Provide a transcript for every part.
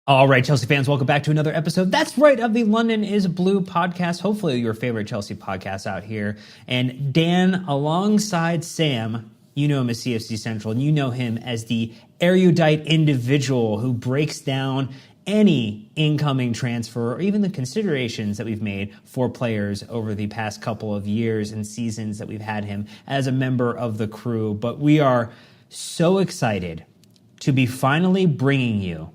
All right, Chelsea fans, welcome back to another episode. That's right, of the London is Blue podcast. Hopefully, your favorite Chelsea podcast out here. And Dan, alongside Sam, you know him as CFC Central, and you know him as the erudite individual who breaks down any incoming transfer or even the considerations that we've made for players over the past couple of years and seasons that we've had him as a member of the crew. But we are so excited to be finally bringing you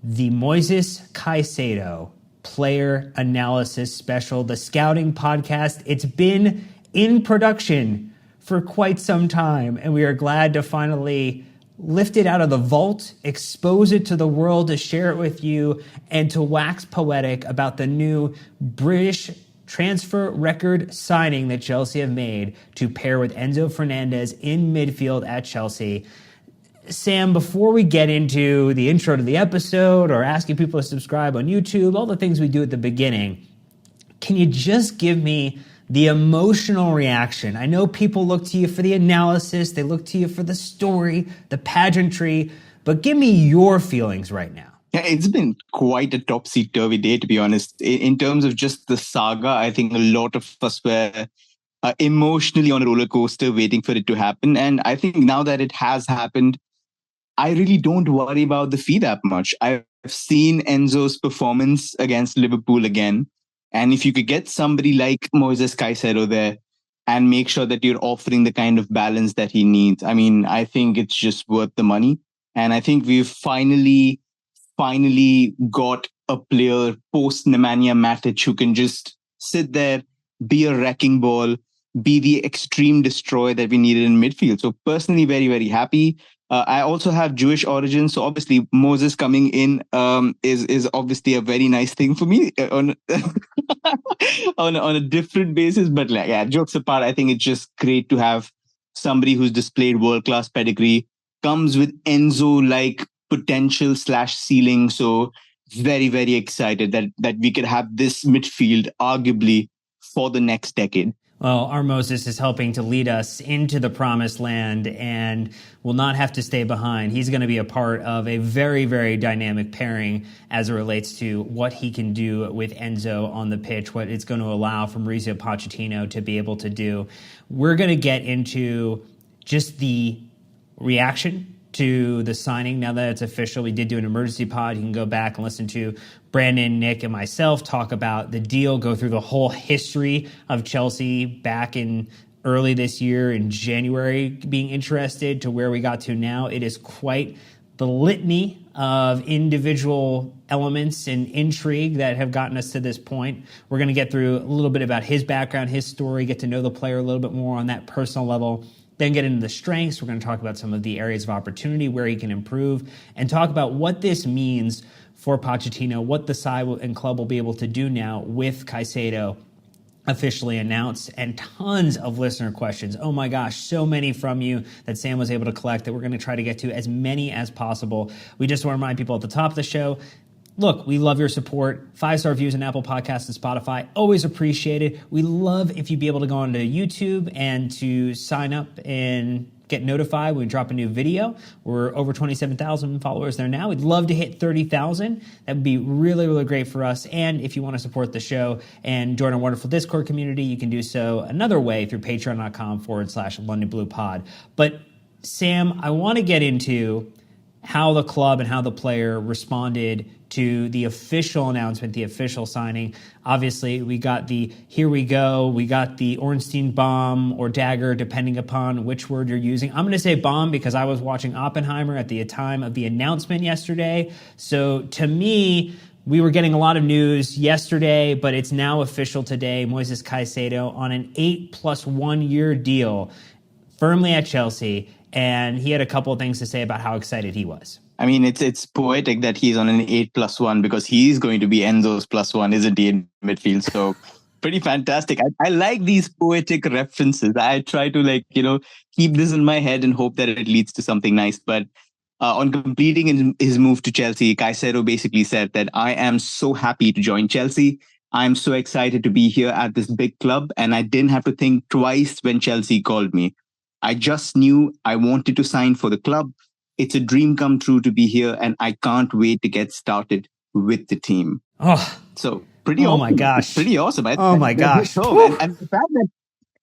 the Moises Caicedo player analysis special, the scouting podcast. It's been in production for quite some time, and we are glad to finally lift it out of the vault, expose it to the world, to share it with you, and to wax poetic about the new British transfer record signing that Chelsea have made to pair with Enzo Fernandez in midfield at Chelsea. Sam, before we get into the intro to the episode or asking people to subscribe on YouTube, all the things we do at the beginning, can you just give me the emotional reaction? I know people look to you for the analysis, they look to you for the story, the pageantry, but give me your feelings right now. Yeah, it's been quite a topsy-turvy day, to be honest. In terms of just the saga, I think a lot of us were emotionally on a roller coaster waiting for it to happen. And I think now that it has happened, I really don't worry about the fee that much. I've seen Enzo's performance against Liverpool again. And if you could get somebody like Moises Caicedo there and make sure that you're offering the kind of balance that he needs, I mean, I think it's just worth the money. And I think we've finally got a player post Nemanja Matic who can just sit there, be a wrecking ball, be the extreme destroyer that we needed in midfield. So personally, very, very happy. I also have Jewish origin, so obviously Moses coming in is obviously a very nice thing for me on on a different basis. But like, yeah, jokes apart, I think it's just great to have somebody who's displayed world class pedigree, comes with Enzo like potential / ceiling. So very, very excited that we could have this midfield arguably for the next decade. Well, our Moses is helping to lead us into the promised land and will not have to stay behind. He's going to be a part of a very, very dynamic pairing as it relates to what he can do with Enzo on the pitch, what it's going to allow for Mauricio Pochettino to be able to do. We're going to get into just the reaction to the signing now that it's official. We did do an emergency pod. You can go back and listen to Brandon, Nick, and myself talk about the deal, go through the whole history of Chelsea back in early this year in January, being interested to where we got to now. It is quite the litany of individual elements and intrigue that have gotten us to this point. We're going to get through a little bit about his background, his story, get to know the player a little bit more on that personal level. Then get into the strengths. We're going to talk about some of the areas of opportunity where he can improve and talk about what this means for Pochettino, what the side and club will be able to do now with Caicedo officially announced, and tons of listener questions. Oh my gosh, so many from you that Sam was able to collect that we're going to try to get to as many as possible. We just want to remind people at the top of the show, look, we love your support. 5-star reviews on Apple Podcasts and Spotify. Always appreciated. We love if you'd be able to go onto YouTube and to sign up and get notified when we drop a new video. We're over 27,000 followers there now. We'd love to hit 30,000. That would be really, really great for us. And if you want to support the show and join our wonderful Discord community, you can do so another way through patreon.com/London Blue Pod. But Sam, I want to get into how the club and how the player responded to the official announcement, the official signing. Obviously, we got the here we go, we got the Ornstein bomb or dagger, depending upon which word you're using. I'm going to say bomb because I was watching Oppenheimer at the time of the announcement yesterday. So to me, we were getting a lot of news yesterday, but it's now official today. Moises Caicedo on an 8+1 year deal, firmly at Chelsea. And he had a couple of things to say about how excited he was. I mean, it's poetic that he's on an 8+1 because he's going to be Enzo's +1, isn't he, in midfield? So pretty fantastic. I like these poetic references. I try to keep this in my head and hope that it leads to something nice. But on completing his move to Chelsea, Caicedo basically said that I am so happy to join Chelsea. I'm so excited to be here at this big club, and I didn't have to think twice when Chelsea called me. I just knew I wanted to sign for the club. It's a dream come true to be here, and I can't wait to get started with the team. Oh, so pretty oh awesome. my gosh. Pretty awesome. Oh my gosh. And the fact that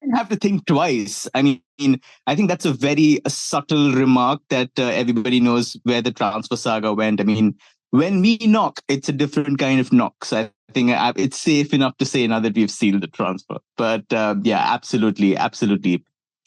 you have to think twice. I mean, I think that's a very subtle remark that everybody knows where the transfer saga went. I mean, when we knock, it's a different kind of knock. So I think it's safe enough to say now that we've sealed the transfer. But yeah, absolutely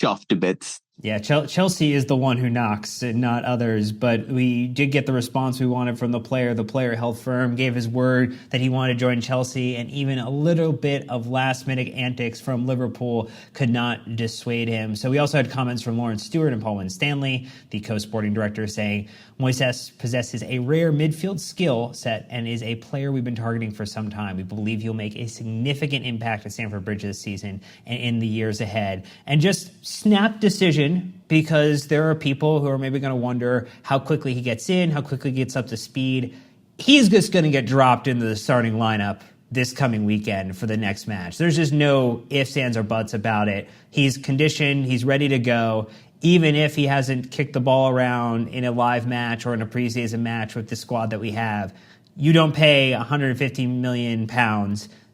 chuffed to bits. Yeah, Chelsea is the one who knocks and not others, but we did get the response we wanted from the player. The player held firm, gave his word that he wanted to join Chelsea, and even a little bit of last-minute antics from Liverpool could not dissuade him. So we also had comments from Lawrence Stewart and Paul Winstanley, the co-sporting director, saying, Moises possesses a rare midfield skill set and is a player we've been targeting for some time. We believe he'll make a significant impact at Stamford Bridge this season and in the years ahead. And just snap decision, because there are people who are maybe going to wonder how quickly he gets in, how quickly he gets up to speed. He's just going to get dropped into the starting lineup this coming weekend for the next match. There's just no ifs, ands, or buts about it. He's conditioned. He's ready to go. Even if he hasn't kicked the ball around in a live match or in a preseason match with the squad that we have, you don't pay £150 million,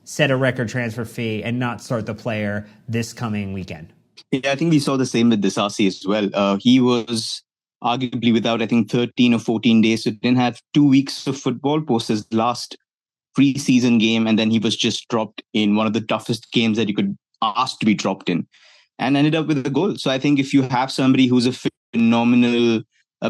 set a record transfer fee, and not start the player this coming weekend. Yeah, I think we saw the same with Disasi as well. He was arguably without, I think, 13 or 14 days. So didn't have 2 weeks of football post his last preseason game. And then he was just dropped in one of the toughest games that you could ask to be dropped in, and ended up with a goal. So I think if you have somebody who's a phenomenal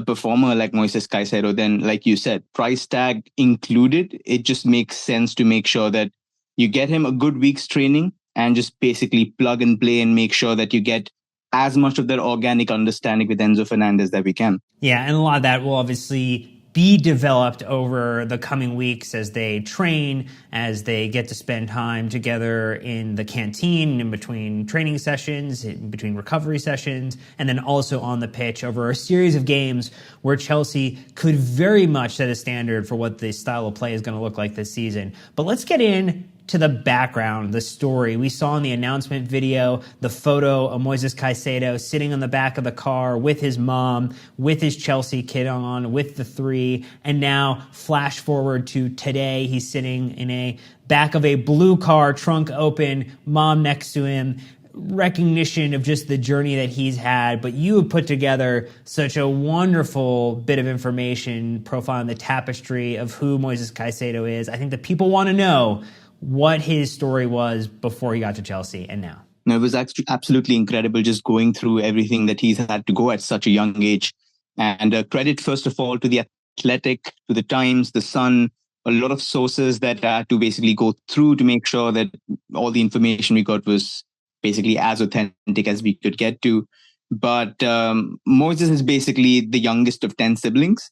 performer like Moises Caicedo, then like you said, price tag included, it just makes sense to make sure that you get him a good week's training and just basically plug and play and make sure that you get as much of that organic understanding with Enzo Fernandez that we can. Yeah, and a lot of that will obviously be developed over the coming weeks as they train, as they get to spend time together in the canteen, in between training sessions, in between recovery sessions, and then also on the pitch over a series of games where Chelsea could very much set a standard for what the style of play is going to look like this season. But let's get in to the background, the story. We saw in the announcement video the photo of Moises Caicedo sitting on the back of the car with his mom, with his Chelsea kit on, with the three, and now flash forward to today. He's sitting in a back of a blue car, trunk open, mom next to him. Recognition of just the journey that he's had, but you have put together such a wonderful bit of information profiling the tapestry of who Moises Caicedo is. I think that people want to know what his story was before he got to Chelsea and now. No, it was actually absolutely incredible just going through everything that he's had to go at such a young age. And credit, first of all, to the Athletic, to the Times, the Sun, a lot of sources that had to basically go through to make sure that all the information we got was basically as authentic as we could get to. But Moises is basically the youngest of 10 siblings.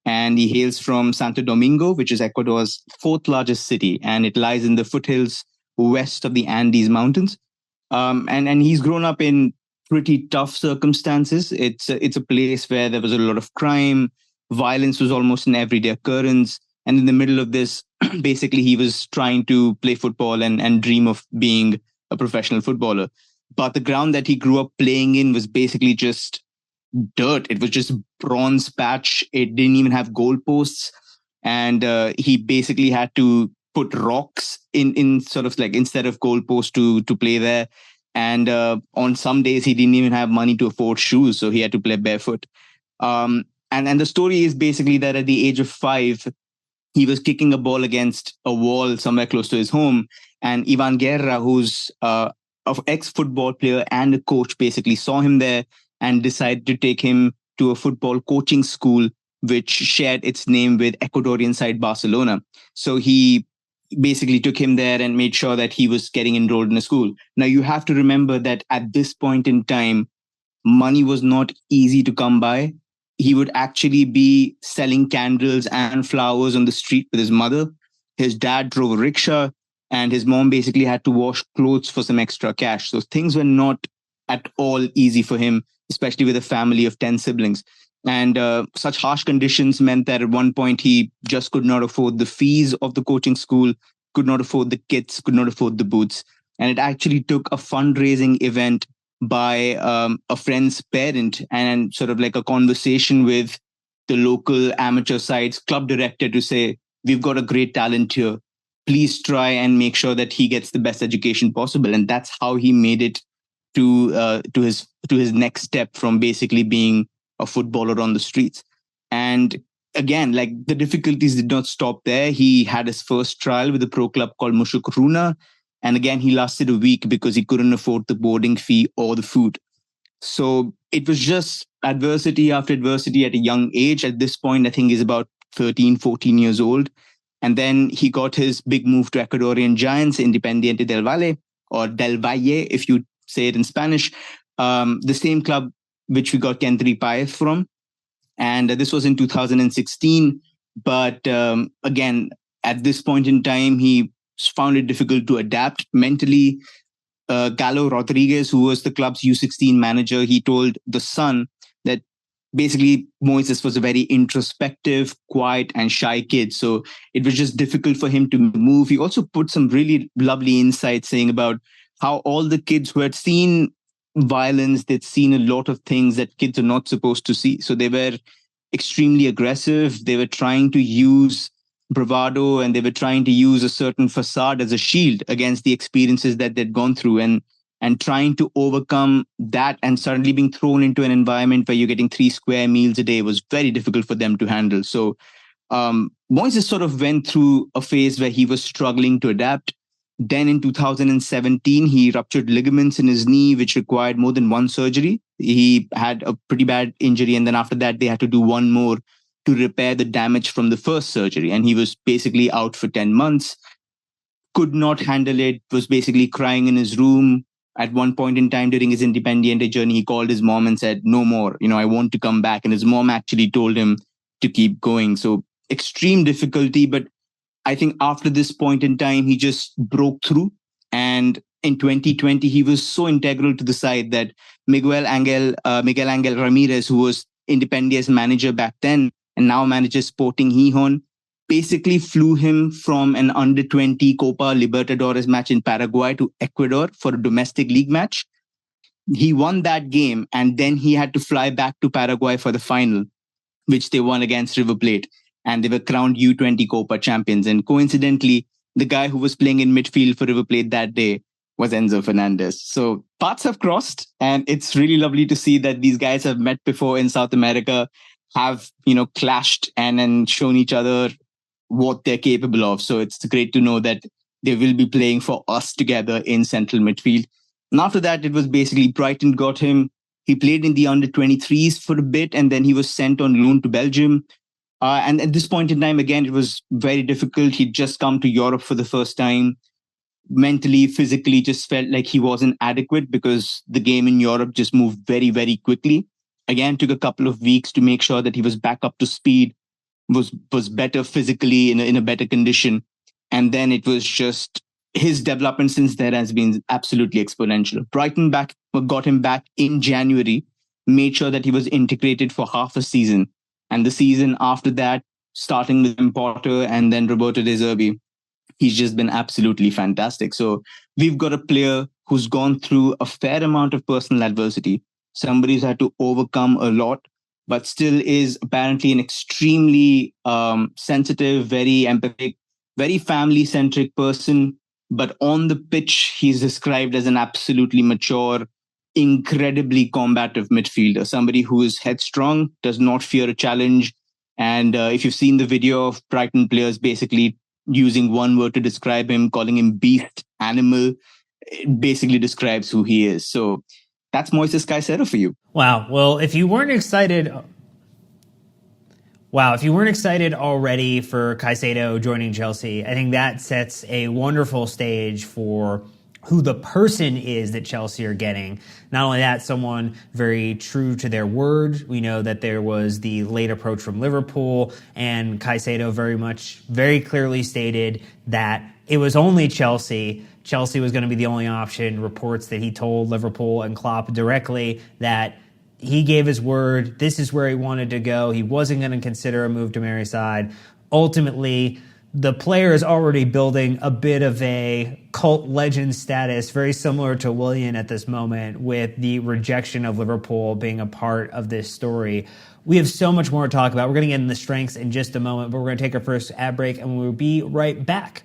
And he hails from Santo Domingo, which is Ecuador's fourth largest city. And it lies in the foothills west of the Andes Mountains. And he's grown up in pretty tough circumstances. It's a place where there was a lot of crime. Violence was almost an everyday occurrence. And in the middle of this, basically, he was trying to play football and dream of being a professional footballer. But the ground that he grew up playing in was basically just dirt. It was just bronze patch. It didn't even have goalposts. And he basically had to put rocks in sort of like instead of goalposts to play there. And on some days, he didn't even have money to afford shoes. So he had to play barefoot. And the story is basically that at the age of 5, he was kicking a ball against a wall somewhere close to his home. And Ivan Guerra, who's an ex-football player and a coach, basically saw him there and decided to take him to a football coaching school, which shared its name with Ecuadorian side Barcelona. So he basically took him there and made sure that he was getting enrolled in a school. Now, you have to remember that at this point in time, money was not easy to come by. He would actually be selling candles and flowers on the street with his mother. His dad drove a rickshaw, and his mom basically had to wash clothes for some extra cash. So things were not at all easy for him, especially with a family of 10 siblings. And such harsh conditions meant that at one point he just could not afford the fees of the coaching school, could not afford the kits, could not afford the boots. And it actually took a fundraising event by a friend's parent and sort of like a conversation with the local amateur sides club director to say, we've got a great talent here. Please try and make sure that he gets the best education possible. And that's how he made it to his next step from basically being a footballer on the streets. And again, like, the difficulties did not stop there. He had his first trial with a pro club called Mushuk Runa. And again, he lasted a week because he couldn't afford the boarding fee or the food. So it was just adversity after adversity at a young age. At this point, I think he's about 13, 14 years old. And then he got his big move to Ecuadorian giants, Independiente del Valle, or Del Valle, if you say it in Spanish, the same club which we got Kendry Paez from. And this was in 2016. But again, at this point in time, he found it difficult to adapt mentally. Galo Rodriguez, who was the club's U16 manager, he told The Sun that basically Moises was a very introspective, quiet, and shy kid. So it was just difficult for him to move. He also put some really lovely insights saying about how all the kids who had seen violence, they'd seen a lot of things that kids are not supposed to see. So they were extremely aggressive. They were trying to use bravado, and they were trying to use a certain facade as a shield against the experiences that they'd gone through, and trying to overcome that, and suddenly being thrown into an environment where you're getting 3 square meals a day was very difficult for them to handle. So Moises sort of went through a phase where he was struggling to adapt. Then in 2017, he ruptured ligaments in his knee, which required more than one surgery. He had a pretty bad injury, and then after that, they had to do one more to repair the damage from the first surgery. And he was basically out for 10 months, could not handle it, was basically crying in his room. At one point in time during his Independiente journey, he called his mom and said, no more, I want to come back. And his mom actually told him to keep going. So extreme difficulty. But I think after this point in time, he just broke through. And in 2020, he was so integral to the side that Miguel Angel Ramirez, who was Independiente's manager back then and now manages Sporting Gijón, basically flew him from an under-20 Copa Libertadores match in Paraguay to Ecuador for a domestic league match. He won that game, and then he had to fly back to Paraguay for the final, which they won against River Plate. And they were crowned U20 Copa champions. And coincidentally, the guy who was playing in midfield for River Plate that day was Enzo Fernandez. So paths have crossed, and it's really lovely to see that these guys have met before in South America, have, clashed and shown each other what they're capable of. So it's great to know that they will be playing for us together in central midfield. And after that, it was basically Brighton got him. He played in the under-23s for a bit, and then he was sent on loan to Belgium. And at this point in time, again, it was very difficult. He'd just come to Europe for the first time. Mentally, physically, just felt like he wasn't adequate because the game in Europe just moved very, very quickly. Again, took a couple of weeks to make sure that he was back up to speed, was better physically, in a better condition. And then it was just his development since then has been absolutely exponential. Brighton got him back in January, made sure that he was integrated for half a season. And the season after that, starting with Porter and then Roberto De Zerbi, he's just been absolutely fantastic. So we've got a player who's gone through a fair amount of personal adversity. Somebody who's had to overcome a lot, but still is apparently an extremely sensitive, very empathic, very family-centric person. But on the pitch, he's described as an absolutely mature, incredibly combative midfielder, somebody who is headstrong, does not fear a challenge. And if you've seen the video of Brighton players basically using one word to describe him, calling him beast, animal, it basically describes who he is. So that's Moises Caicedo for you. Wow. Well, if you weren't excited already for Caicedo joining Chelsea, I think that sets a wonderful stage for who the person is that Chelsea are getting. Not only that, someone very true to their word. We know that there was the late approach from Liverpool, and Caicedo very clearly stated that it was only Chelsea. Chelsea was going to be the only option. Reports that he told Liverpool and Klopp directly that he gave his word. This is where he wanted to go. He wasn't going to consider a move to Merseyside. Ultimately, the player is already building a bit of a cult legend status, very similar to Willian at this moment, with the rejection of Liverpool being a part of this story. We have so much more to talk about. We're going to get into the strengths in just a moment, but we're going to take our first ad break and we'll be right back.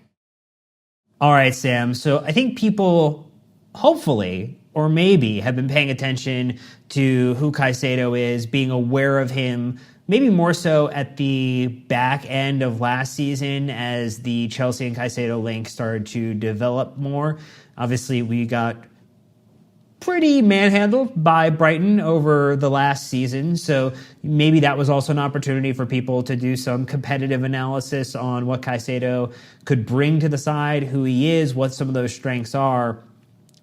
All right, Sam. So I think people, hopefully, or maybe, have been paying attention to who Caicedo is, being aware of him, maybe more so at the back end of last season as the Chelsea and Caicedo link started to develop more. Obviously, we got pretty manhandled by Brighton over the last season, so maybe that was also an opportunity for people to do some competitive analysis on what Caicedo could bring to the side, who he is, what some of those strengths are.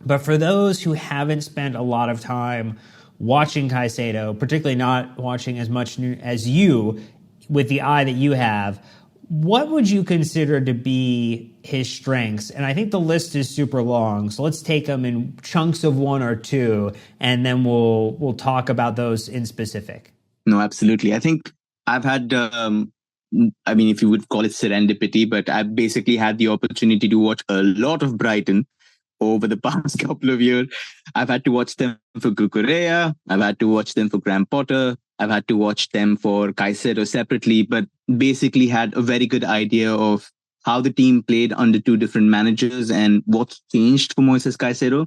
But for those who haven't spent a lot of time watching Caicedo, particularly not watching as much as you with the eye that you have, what would you consider to be his strengths? And I think the list is super long, so let's take them in chunks of one or two, and then we'll talk about those in specific. No, absolutely. I think I've had, if you would call it serendipity, but I've basically had the opportunity to watch a lot of Brighton over the past couple of years. I've had to watch them for Cucurella. I've had to watch them for Graham Potter. I've had to watch them for Caicedo separately, but basically had a very good idea of how the team played under two different managers and what's changed for Moises Caicedo.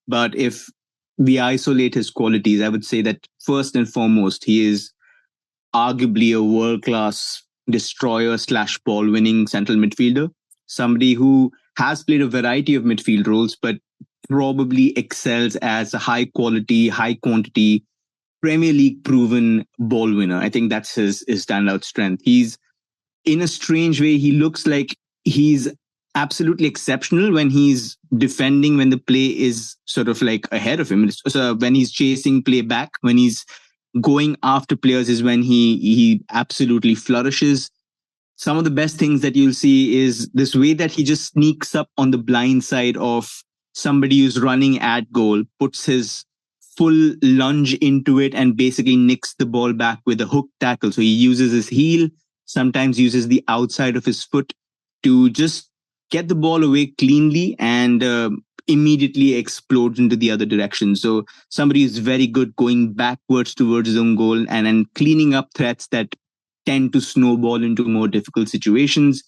But if we isolate his qualities, I would say that first and foremost, he is arguably a world-class destroyer / ball-winning central midfielder. Somebody who has played a variety of midfield roles, but probably excels as a high-quality, high-quantity, Premier League proven ball winner. I think that's his standout strength. He's, in a strange way, he looks like he's absolutely exceptional when he's defending, when the play is sort of like ahead of him. So when he's chasing play back, when he's going after players is when he absolutely flourishes. Some of the best things that you'll see is this way that he just sneaks up on the blind side of somebody who's running at goal, puts his full lunge into it and basically nicks the ball back with a hook tackle. So he uses his heel, sometimes uses the outside of his foot to just get the ball away cleanly and immediately explodes into the other direction. So somebody is very good going backwards towards his own goal and cleaning up threats that tend to snowball into more difficult situations.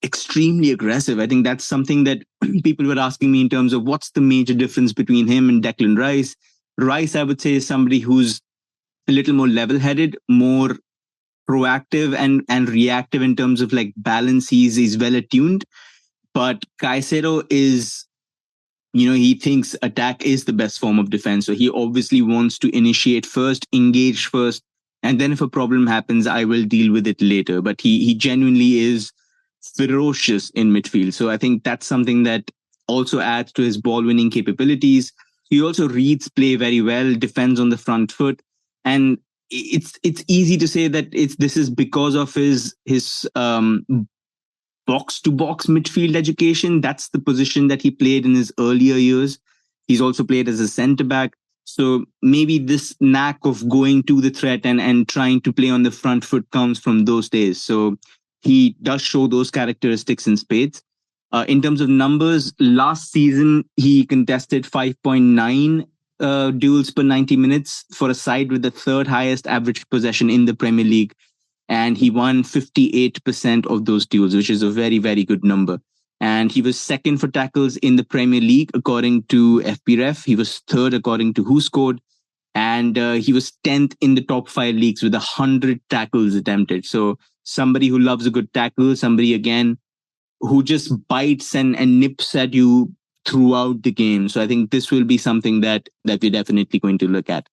Extremely aggressive. I think that's something that people were asking me in terms of what's the major difference between him and Declan Rice. Rice, I would say, is somebody who's a little more level-headed, more proactive and reactive in terms of like balance. He's well attuned. But Caicedo is, he thinks attack is the best form of defense. So he obviously wants to initiate first, engage first, and then if a problem happens, I will deal with it later. But he genuinely is ferocious in midfield. So I think that's something that also adds to his ball-winning capabilities. He also reads play very well, defends on the front foot. And it's easy to say that this is because of his box-to-box midfield education. That's the position that he played in his earlier years. He's also played as a centre-back. So maybe this knack of going to the threat and trying to play on the front foot comes from those days. So he does show those characteristics in spades. In terms of numbers, last season, he contested 5.9 duels per 90 minutes for a side with the third highest average possession in the Premier League. And he won 58% of those duels, which is a very, very good number. And he was second for tackles in the Premier League, according to FBref. He was third, according to Who Scored. And he was 10th in the top 5 leagues with 100 tackles attempted. So somebody who loves a good tackle, somebody, again, who just bites and nips at you throughout the game. So I think this will be something that we're definitely going to look at.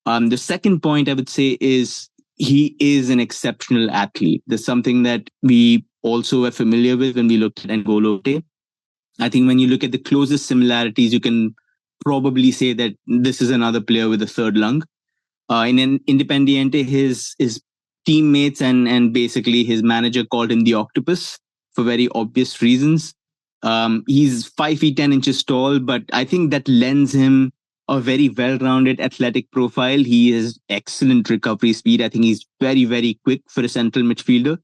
The second point I would say is he is an exceptional athlete. There's something that we also are familiar with when we looked at N'Golo Kante. I think when you look at the closest similarities, you can probably say that this is another player with a third lung. In Independiente, his teammates and basically his manager called him the octopus for very obvious reasons. He's 5 feet 10 inches tall, but I think that lends him a very well-rounded athletic profile. He has excellent recovery speed. I think he's very, very quick for a central midfielder.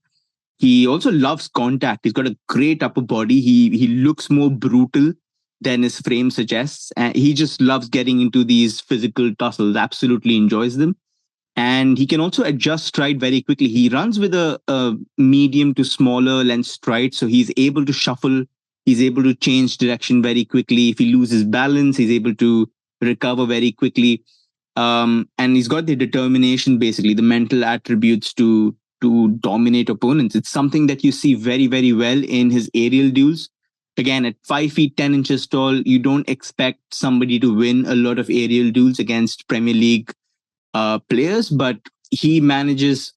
He also loves contact. He's got a great upper body. He looks more brutal than his frame suggests. And he just loves getting into these physical tussles, absolutely enjoys them. And he can also adjust stride very quickly. He runs with a medium to smaller length stride, so he's able to shuffle. He's able to change direction very quickly. If he loses balance, he's able to recover very quickly. And he's got the determination, basically the mental attributes to dominate opponents. It's something that you see very, very well in his aerial duels. Again, at 5 feet 10 inches tall, you don't expect somebody to win a lot of aerial duels against Premier League players, but he manages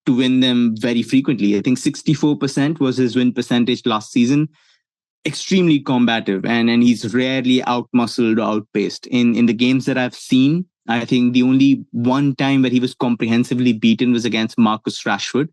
to win them very frequently. I think 64% was his win percentage last season. Extremely combative, and he's rarely outmuscled or outpaced. In the games that I've seen, I think the only one time that he was comprehensively beaten was against Marcus Rashford.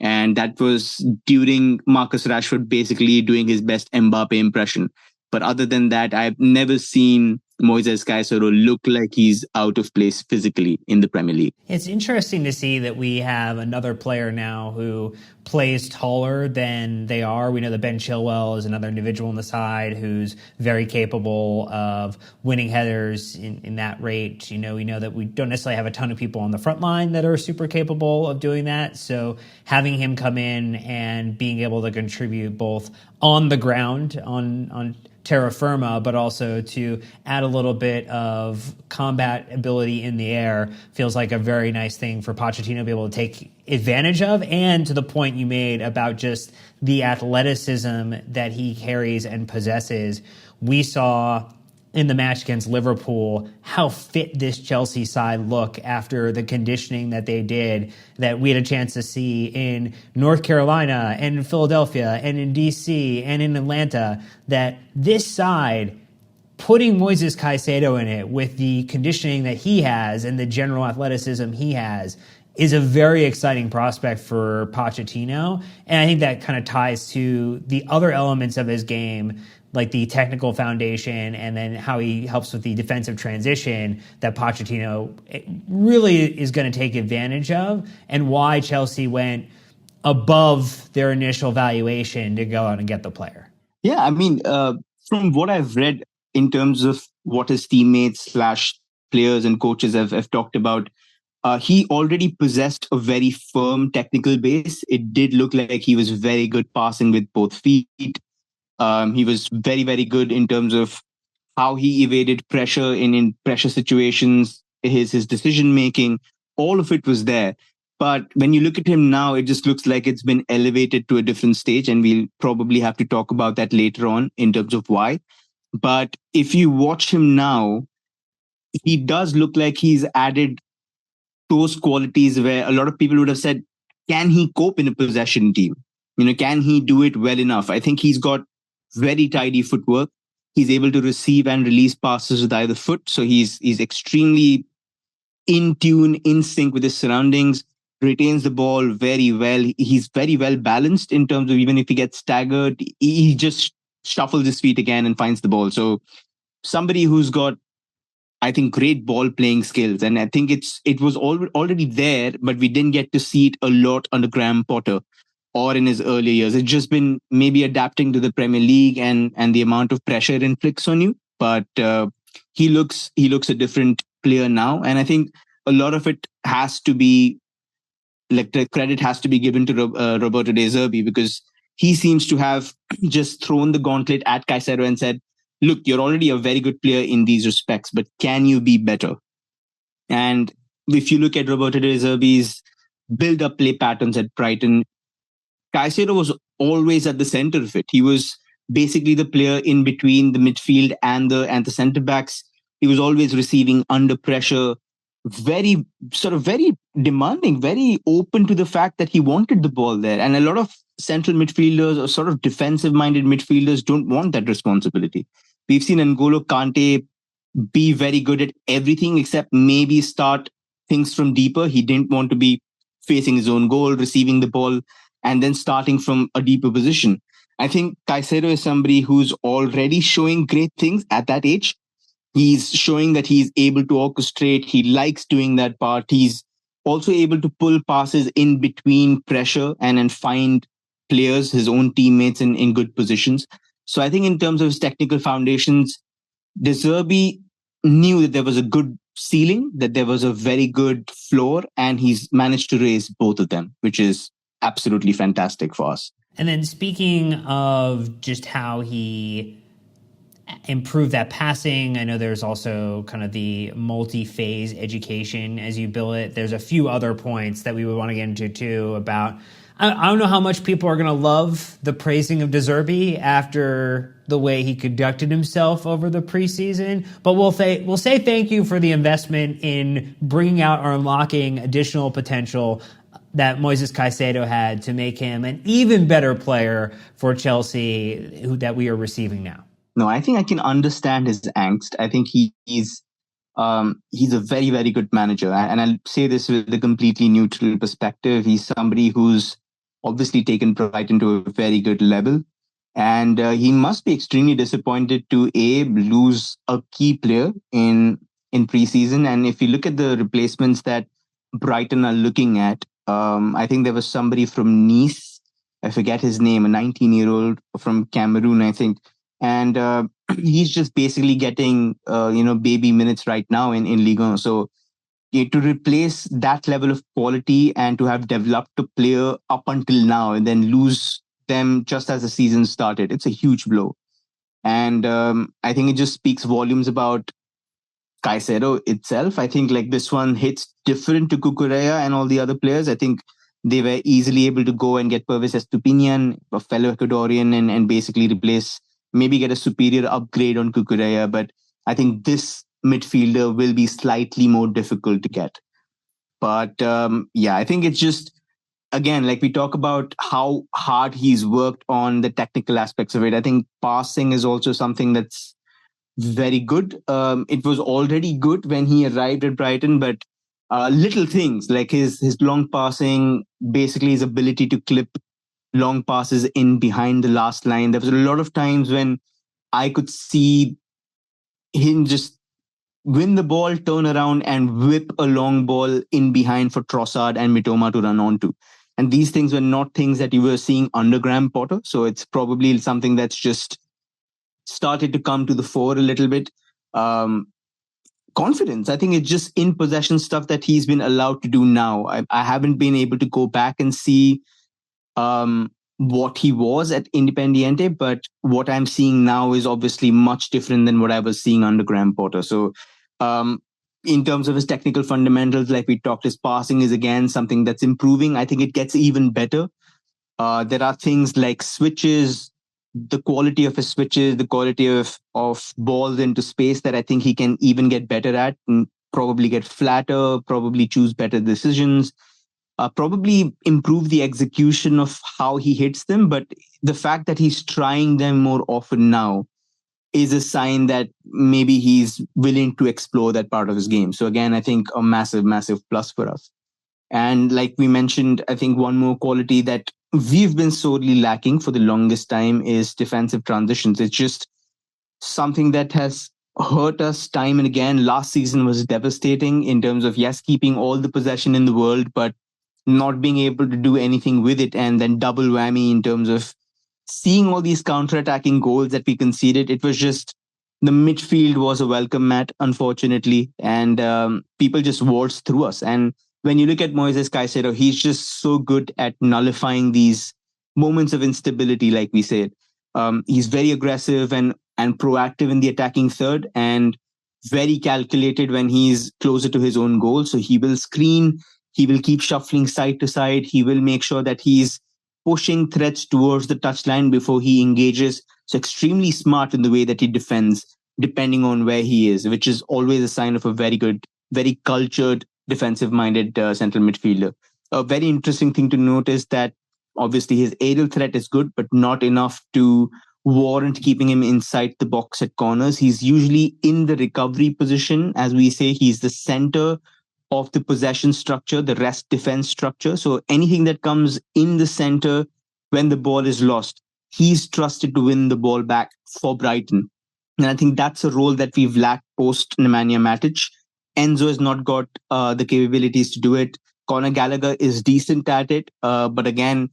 And that was during Marcus Rashford basically doing his best Mbappe impression. But other than that, I've never seen Moises Caicedo look like he's out of place physically in the Premier League. It's interesting to see that we have another player now who plays taller than they are. We know that Ben Chilwell is another individual on the side who's very capable of winning headers in that rate. We know that we don't necessarily have a ton of people on the front line that are super capable of doing that. So having him come in and being able to contribute both on the ground, on terra firma, but also to add a little bit of combat ability in the air feels like a very nice thing for Pochettino to be able to take advantage of. And to the point you made about just the athleticism that he carries and possesses, we saw in the match against Liverpool how fit this Chelsea side look after the conditioning that they did, that we had a chance to see in North Carolina and in Philadelphia and in DC and in Atlanta, that this side, putting Moises Caicedo in it with the conditioning that he has and the general athleticism he has, is a very exciting prospect for Pochettino. And I think that kind of ties to the other elements of his game, like the technical foundation and then how he helps with the defensive transition, that Pochettino really is going to take advantage of, and why Chelsea went above their initial valuation to go out and get the player. Yeah, I mean, from what I've read in terms of what his teammates / players and coaches have talked about, he already possessed a very firm technical base. It did look like he was very good passing with both feet. He was very, very good in terms of how he evaded pressure in pressure situations, his decision making. All of it was there. But when you look at him now, it just looks like it's been elevated to a different stage. And we'll probably have to talk about that later on in terms of why. But if you watch him now, he does look like he's added those qualities where a lot of people would have said, can he cope in a possession team? Can he do it well enough? I think he's got very tidy footwork. He's able to receive and release passes with either foot. So he's extremely in tune, in sync with his surroundings, retains the ball very well. He's very well balanced in terms of even if he gets staggered, he just shuffles his feet again and finds the ball. So somebody who's got, I think, great ball playing skills. And I think it was already there, but we didn't get to see it a lot under Graham Potter or in his earlier years. It's just been maybe adapting to the Premier League and the amount of pressure it inflicts on you. But he looks a different player now. And I think a lot of it has to be, like, the credit has to be given to Roberto De Zerbi, because he seems to have just thrown the gauntlet at Caicedo and said, look, you're already a very good player in these respects, but can you be better? And if you look at Roberto De Zerbi's build-up play patterns at Brighton, Caicedo was always at the center of it. He was basically the player in between the midfield and the centre backs. He was always receiving under pressure, very demanding, very open to the fact that he wanted the ball there. And a lot of central midfielders or sort of defensive-minded midfielders don't want that responsibility. We've seen N'Golo Kante be very good at everything except maybe start things from deeper. He didn't want to be facing his own goal, receiving the ball, and then starting from a deeper position. I think Caicedo is somebody who's already showing great things at that age. He's showing that he's able to orchestrate. He likes doing that part. He's also able to pull passes in between pressure and find players, his own teammates in good positions. So I think in terms of his technical foundations, De Zerbi knew that there was a good ceiling, that there was a very good floor, and he's managed to raise both of them, which is absolutely fantastic for us. And then speaking of just how he improve that passing, I know there's also kind of the multi-phase education as you build it. There's a few other points that we would want to get into too about, I don't know how much people are going to love the praising of De Zerbi after the way he conducted himself over the preseason, but we'll say thank you for the investment in bringing out or unlocking additional potential that Moises Caicedo had to make him an even better player for Chelsea that we are receiving now. No, I think I can understand his angst. I think he's a very, very good manager. And I'll say this with a completely neutral perspective. He's somebody who's obviously taken Brighton to a very good level. And he must be extremely disappointed to lose a key player in preseason. And if you look at the replacements that Brighton are looking at, I think there was somebody from Nice. I forget his name, a 19-year-old from Cameroon, I think. And he's just basically getting, baby minutes right now in Ligue 1. So to replace that level of quality and to have developed a player up until now and then lose them just as the season started, it's a huge blow. And I think it just speaks volumes about Caicedo itself. I think like this one hits different to Cucurella and all the other players. I think they were easily able to go and get Pervis Estupinian, a fellow Ecuadorian, and basically replace, maybe get a superior upgrade on Cucurella. But I think this midfielder will be slightly more difficult to get. But I think it's just, again, like we talk about how hard he's worked on the technical aspects of it. I think passing is also something that's very good. It was already good when he arrived at Brighton, but little things like his long passing, basically his ability to clip long passes in behind the last line. There was a lot of times when I could see him just win the ball, turn around and whip a long ball in behind for Trossard and Mitoma to run onto. And these things were not things that you were seeing under Graham Potter. So it's probably something that's just started to come to the fore a little bit. Confidence, I think it's just in possession stuff that he's been allowed to do now. I haven't been able to go back and see what he was at Independiente, but what I'm seeing now is obviously much different than what I was seeing under Graham Potter. So in terms of his technical fundamentals, like we talked, his passing is again something that's improving. I think it gets even better. There are things like switches, the quality of his switches, the quality of balls into space that I think he can even get better at, and probably get flatter, probably choose better decisions, probably improve the execution of how he hits them. But the fact that he's trying them more often now is a sign that maybe he's willing to explore that part of his game. So again, I think a massive, massive plus for us. And like we mentioned, I think one more quality that we've been sorely lacking for the longest time is defensive transitions. It's just something that has hurt us time and again. Last season was devastating in terms of, yes, keeping all the possession in the world, but not being able to do anything with it. And then double whammy in terms of seeing all these counter-attacking goals that we conceded. It was just, the midfield was a welcome mat, unfortunately. And people just waltzed through us. And when you look at Moises Caicedo, he's just so good at nullifying these moments of instability, like we said. He's very aggressive and proactive in the attacking third, and very calculated when he's closer to his own goal. So he will screen, he will keep shuffling side to side. He will make sure that he's pushing threats towards the touchline before he engages. So extremely smart in the way that he defends, depending on where he is, which is always a sign of a very good, very cultured, defensive-minded central midfielder. A very interesting thing to note is that obviously his aerial threat is good, but not enough to warrant keeping him inside the box at corners. He's usually in the recovery position. As we say, he's the center of the possession structure, the rest defense structure. So anything that comes in the center when the ball is lost, he's trusted to win the ball back for Brighton. And I think that's a role that we've lacked post Nemanja Matic. Enzo has not got the capabilities to do it. Conor Gallagher is decent at it. But again,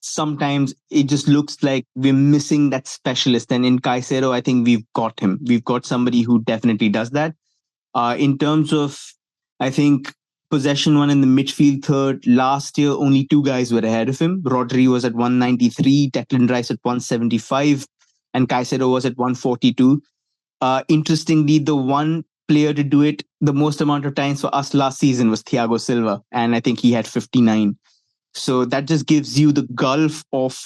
sometimes it just looks like we're missing that specialist. And in Caicedo, I think we've got him. We've got somebody who definitely does that. In terms of, I think, possession one in the midfield third, last year only two guys were ahead of him. Rodri was at 193, Declan Rice at 175, and Caicedo was at 142. Interestingly, the one player to do it the most amount of times for us last season was Thiago Silva, and I think he had 59. So that just gives you the gulf of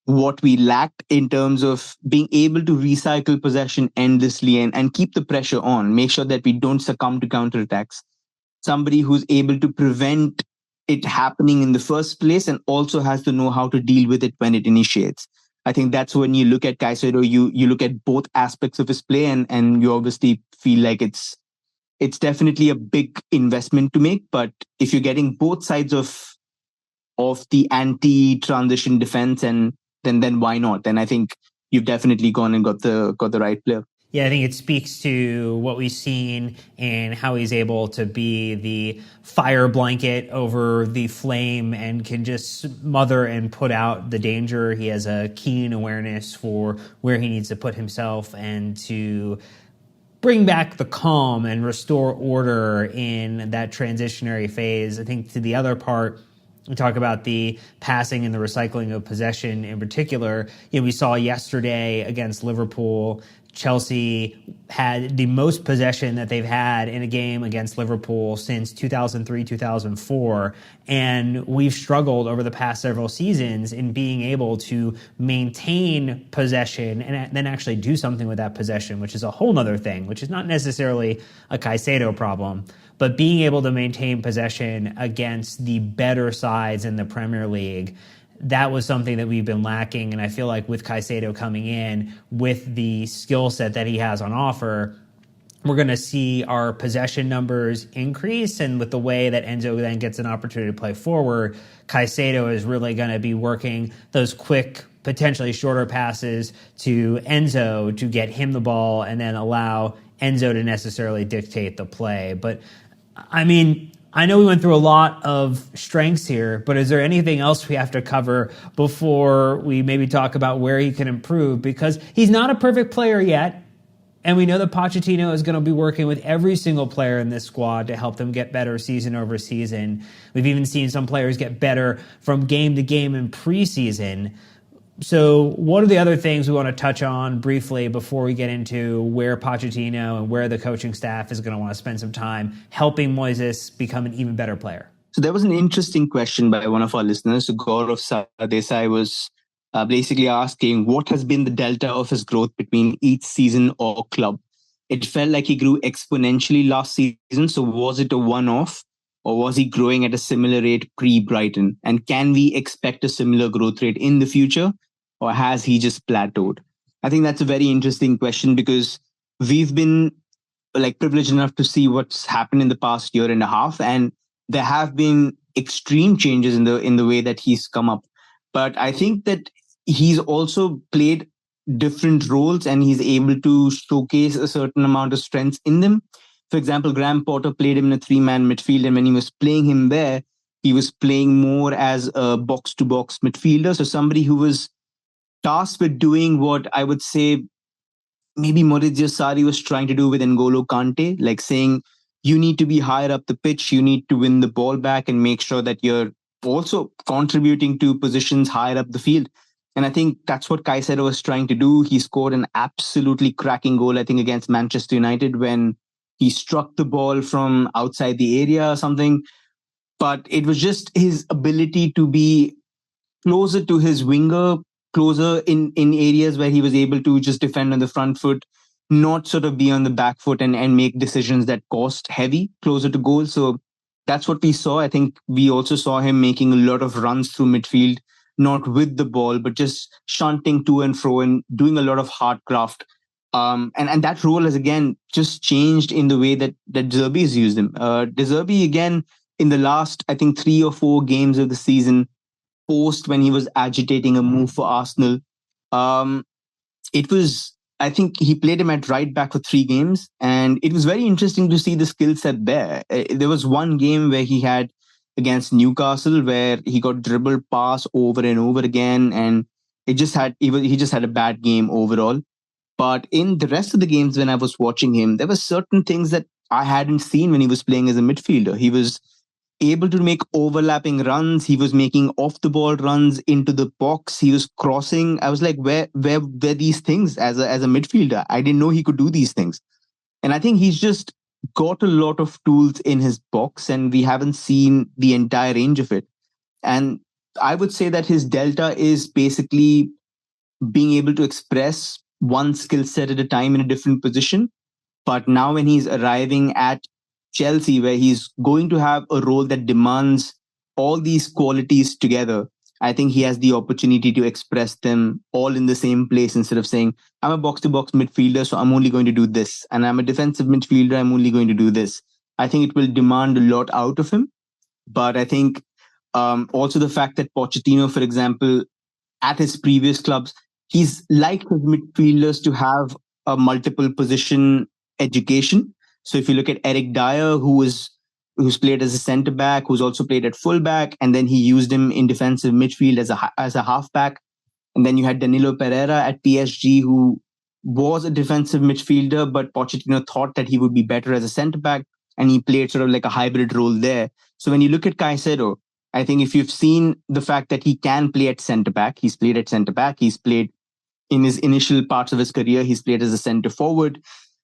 what we lacked in terms of being able to recycle possession endlessly and keep the pressure on, make sure that we don't succumb to counterattacks. Somebody who's able to prevent it happening in the first place and also has to know how to deal with it when it initiates. I think that's when you look at Caicedo, you look at both aspects of his play and you obviously feel like it's definitely a big investment to make. But if you're getting both sides of the anti-transition defense, and then why not? Then I think you've definitely gone and got the right player. Yeah, I think it speaks to what we've seen and how he's able to be the fire blanket over the flame and can just smother and put out the danger. He has a keen awareness for where he needs to put himself and to bring back the calm and restore order in that transitionary phase. I think to the other part, we talk about the passing and the recycling of possession in particular. We saw yesterday against Liverpool, Chelsea had the most possession that they've had in a game against Liverpool since 2003, 2004. And we've struggled over the past several seasons in being able to maintain possession and then actually do something with that possession, which is a whole nother thing, which is not necessarily a Caicedo problem. But being able to maintain possession against the better sides in the Premier League, that was something that we've been lacking. And I feel like with Caicedo coming in with the skill set that he has on offer, we're going to see our possession numbers increase. And with the way that Enzo then gets an opportunity to play forward, Caicedo is really going to be working those quick, potentially shorter passes to Enzo to get him the ball and then allow Enzo to necessarily dictate the play. But I mean, I know we went through a lot of strengths here, but is there anything else we have to cover before we maybe talk about where he can improve? Because he's not a perfect player yet, and we know that Pochettino is going to be working with every single player in this squad to help them get better season over season. We've even seen some players get better from game to game in preseason. So what are the other things we want to touch on briefly before we get into where Pochettino and where the coaching staff is going to want to spend some time helping Moises become an even better player? So there was an interesting question by one of our listeners. So Gaurav Desai was basically asking what has been the delta of his growth between each season or club. It felt like he grew exponentially last season. So was it a one-off or was he growing at a similar rate pre-Brighton? And can we expect a similar growth rate in the future? Or has he just plateaued? I think that's a very interesting question because we've been privileged enough to see what's happened in the past year and a half, and there have been extreme changes in the way that he's come up. But I think that he's also played different roles and he's able to showcase a certain amount of strengths in them. For example, Graham Potter played him in a three-man midfield, and when he was playing him there, he was playing more as a box-to-box midfielder, so somebody who was tasked with doing what I would say maybe Maurizio Sarri was trying to do with N'Golo Kante, like saying you need to be higher up the pitch, you need to win the ball back and make sure that you're also contributing to positions higher up the field. And I think that's what Caicedo was trying to do. He scored an absolutely cracking goal, I think, against Manchester United when he struck the ball from outside the area or something. But it was just his ability to be closer to his winger, closer in areas where he was able to just defend on the front foot, not sort of be on the back foot and make decisions that cost heavy, closer to goal. So that's what we saw. I think we also saw him making a lot of runs through midfield, not with the ball, but just shunting to and fro and doing a lot of hard craft. And that role has, again, just changed in the way that De Zerbi has used him. De Zerbi, again, in the last, I think, 3 or 4 games of the season, post when he was agitating a move for Arsenal, it was, I think he played him at right back for 3 games. And it was very interesting to see the skill set there. There was one game where he had against Newcastle, where he got dribbled past over and over again, and he just had a bad game overall. But in the rest of the games when I was watching him, there were certain things that I hadn't seen when he was playing as a midfielder. He was able to make overlapping runs. He was making off the ball runs into the box. He was crossing. I was like, where were these things as a midfielder? I didn't know he could do these things. And I think he's just got a lot of tools in his box, and we haven't seen the entire range of it. And I would say that his delta is basically being able to express one skill set at a time in a different position. But now, when he's arriving at Chelsea, where he's going to have a role that demands all these qualities together, I think he has the opportunity to express them all in the same place instead of saying, I'm a box to box midfielder, so I'm only going to do this. And I'm a defensive midfielder, I'm only going to do this. I think it will demand a lot out of him. But I think also the fact that Pochettino, for example, at his previous clubs, he's liked his midfielders to have a multiple position education. So if you look at Eric Dyer, who's played as a centre back, who's also played at fullback, and then he used him in defensive midfield as a halfback. And then you had Danilo Pereira at PSG, who was a defensive midfielder, but Pochettino thought that he would be better as a centre back, and he played sort of like a hybrid role there. So when you look at Caicedo, I think if you've seen the fact that he can play at centre back, he's played at centre back, he's played in his initial parts of his career, he's played as a centre forward.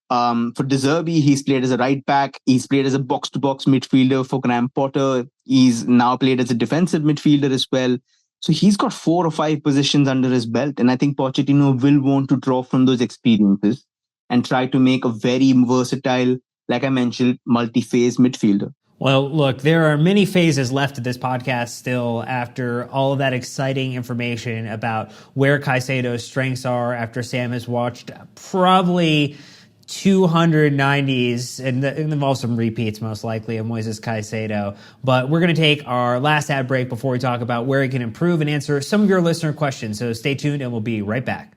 For De Zerbi, he's played as a right back. He's played as a box-to-box midfielder for Graham Potter. He's now played as a defensive midfielder as well. So he's got 4 or 5 positions under his belt. And I think Pochettino will want to draw from those experiences and try to make a very versatile, like I mentioned, multi-phase midfielder. Well, look, there are many phases left of this podcast still after all of that exciting information about where Caicedo's strengths are after Sam has watched probably 290s, and it involves some repeats most likely of Moises Caicedo. But we're going to take our last ad break before we talk about where he can improve and answer some of your listener questions. So stay tuned and we'll be right back.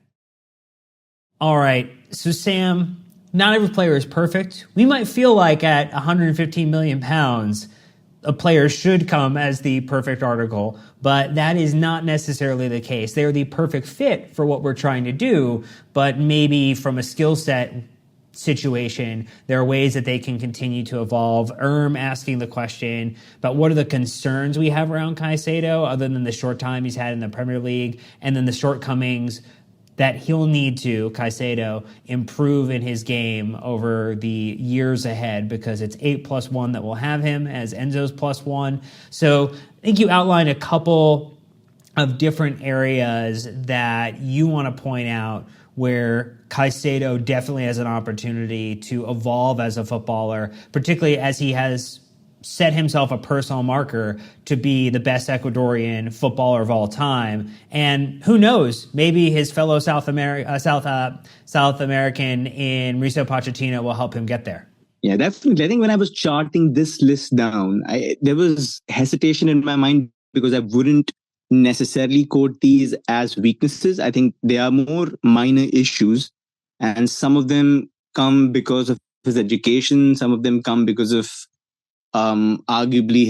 All right. So Sam, not every player is perfect. We might feel like at 115 million pounds, a player should come as the perfect article, but that is not necessarily the case. They're the perfect fit for what we're trying to do, but maybe from a skill set situation, there are ways that they can continue to evolve. Asking the question about what are the concerns we have around Caicedo, other than the short time he's had in the Premier League, and then the shortcomings that he'll need to, Caicedo, improve in his game over the years ahead, because it's 8+1 that will have him as Enzo's +1. So I think you outlined a couple of different areas that you want to point out where Caicedo definitely has an opportunity to evolve as a footballer, particularly as he has set himself a personal marker to be the best Ecuadorian footballer of all time. And who knows, maybe his fellow South American in Mauricio Pochettino will help him get there. Yeah, definitely. I think when I was charting this list down, there was hesitation in my mind because I wouldn't necessarily quote these as weaknesses. I think they are more minor issues, and some of them come because of his education. Some of them come because of arguably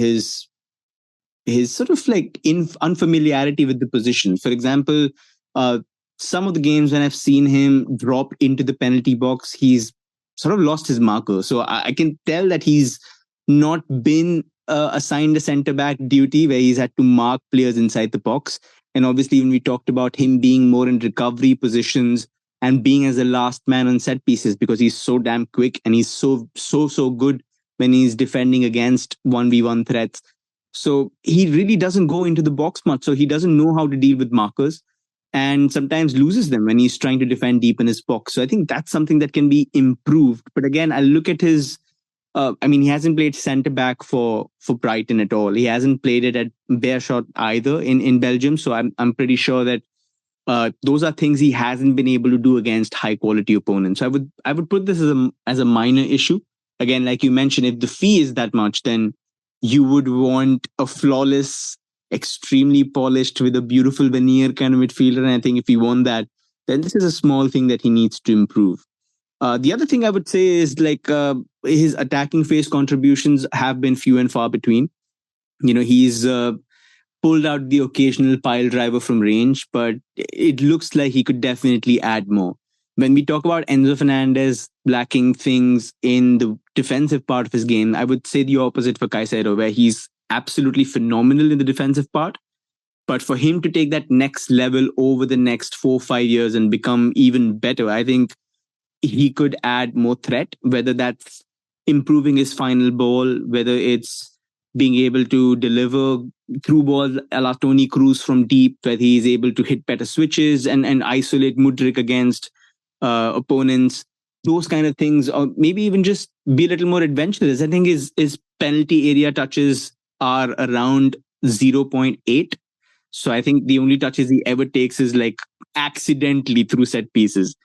his sort of like unfamiliarity with the position. For example, some of the games when I've seen him drop into the penalty box, he's sort of lost his marker. So I can tell that he's not been assigned a centre-back duty where he's had to mark players inside the box. And obviously, when we talked about him being more in recovery positions and being as a last man on set pieces, because he's so damn quick and he's so good when he's defending against 1v1 threats. So he really doesn't go into the box much. So he doesn't know how to deal with markers and sometimes loses them when he's trying to defend deep in his box. So I think that's something that can be improved. But again, I look at his he hasn't played centre back for Brighton at all. He hasn't played it at Beerschot either in Belgium. So I'm pretty sure that those are things he hasn't been able to do against high quality opponents. So I would put this as a minor issue. Again, like you mentioned, if the fee is that much, then you would want a flawless, extremely polished with a beautiful veneer kind of midfielder. And I think if you want that, then this is a small thing that he needs to improve. The other thing I would say is like his attacking phase contributions have been few and far between. He's pulled out the occasional pile driver from range, but it looks like he could definitely add more. When we talk about Enzo Fernandez lacking things in the defensive part of his game, I would say the opposite for Caicedo, where he's absolutely phenomenal in the defensive part. But for him to take that next level over the next 4 or 5 years and become even better, I think he could add more threat, whether that's improving his final ball, whether it's being able to deliver through balls a la Tony Cruz from deep, where he's able to hit better switches and isolate Mudryk against opponents. Those kind of things, or maybe even just be a little more adventurous. I think his penalty area touches are around 0.8. So I think the only touches he ever takes is like accidentally through set pieces.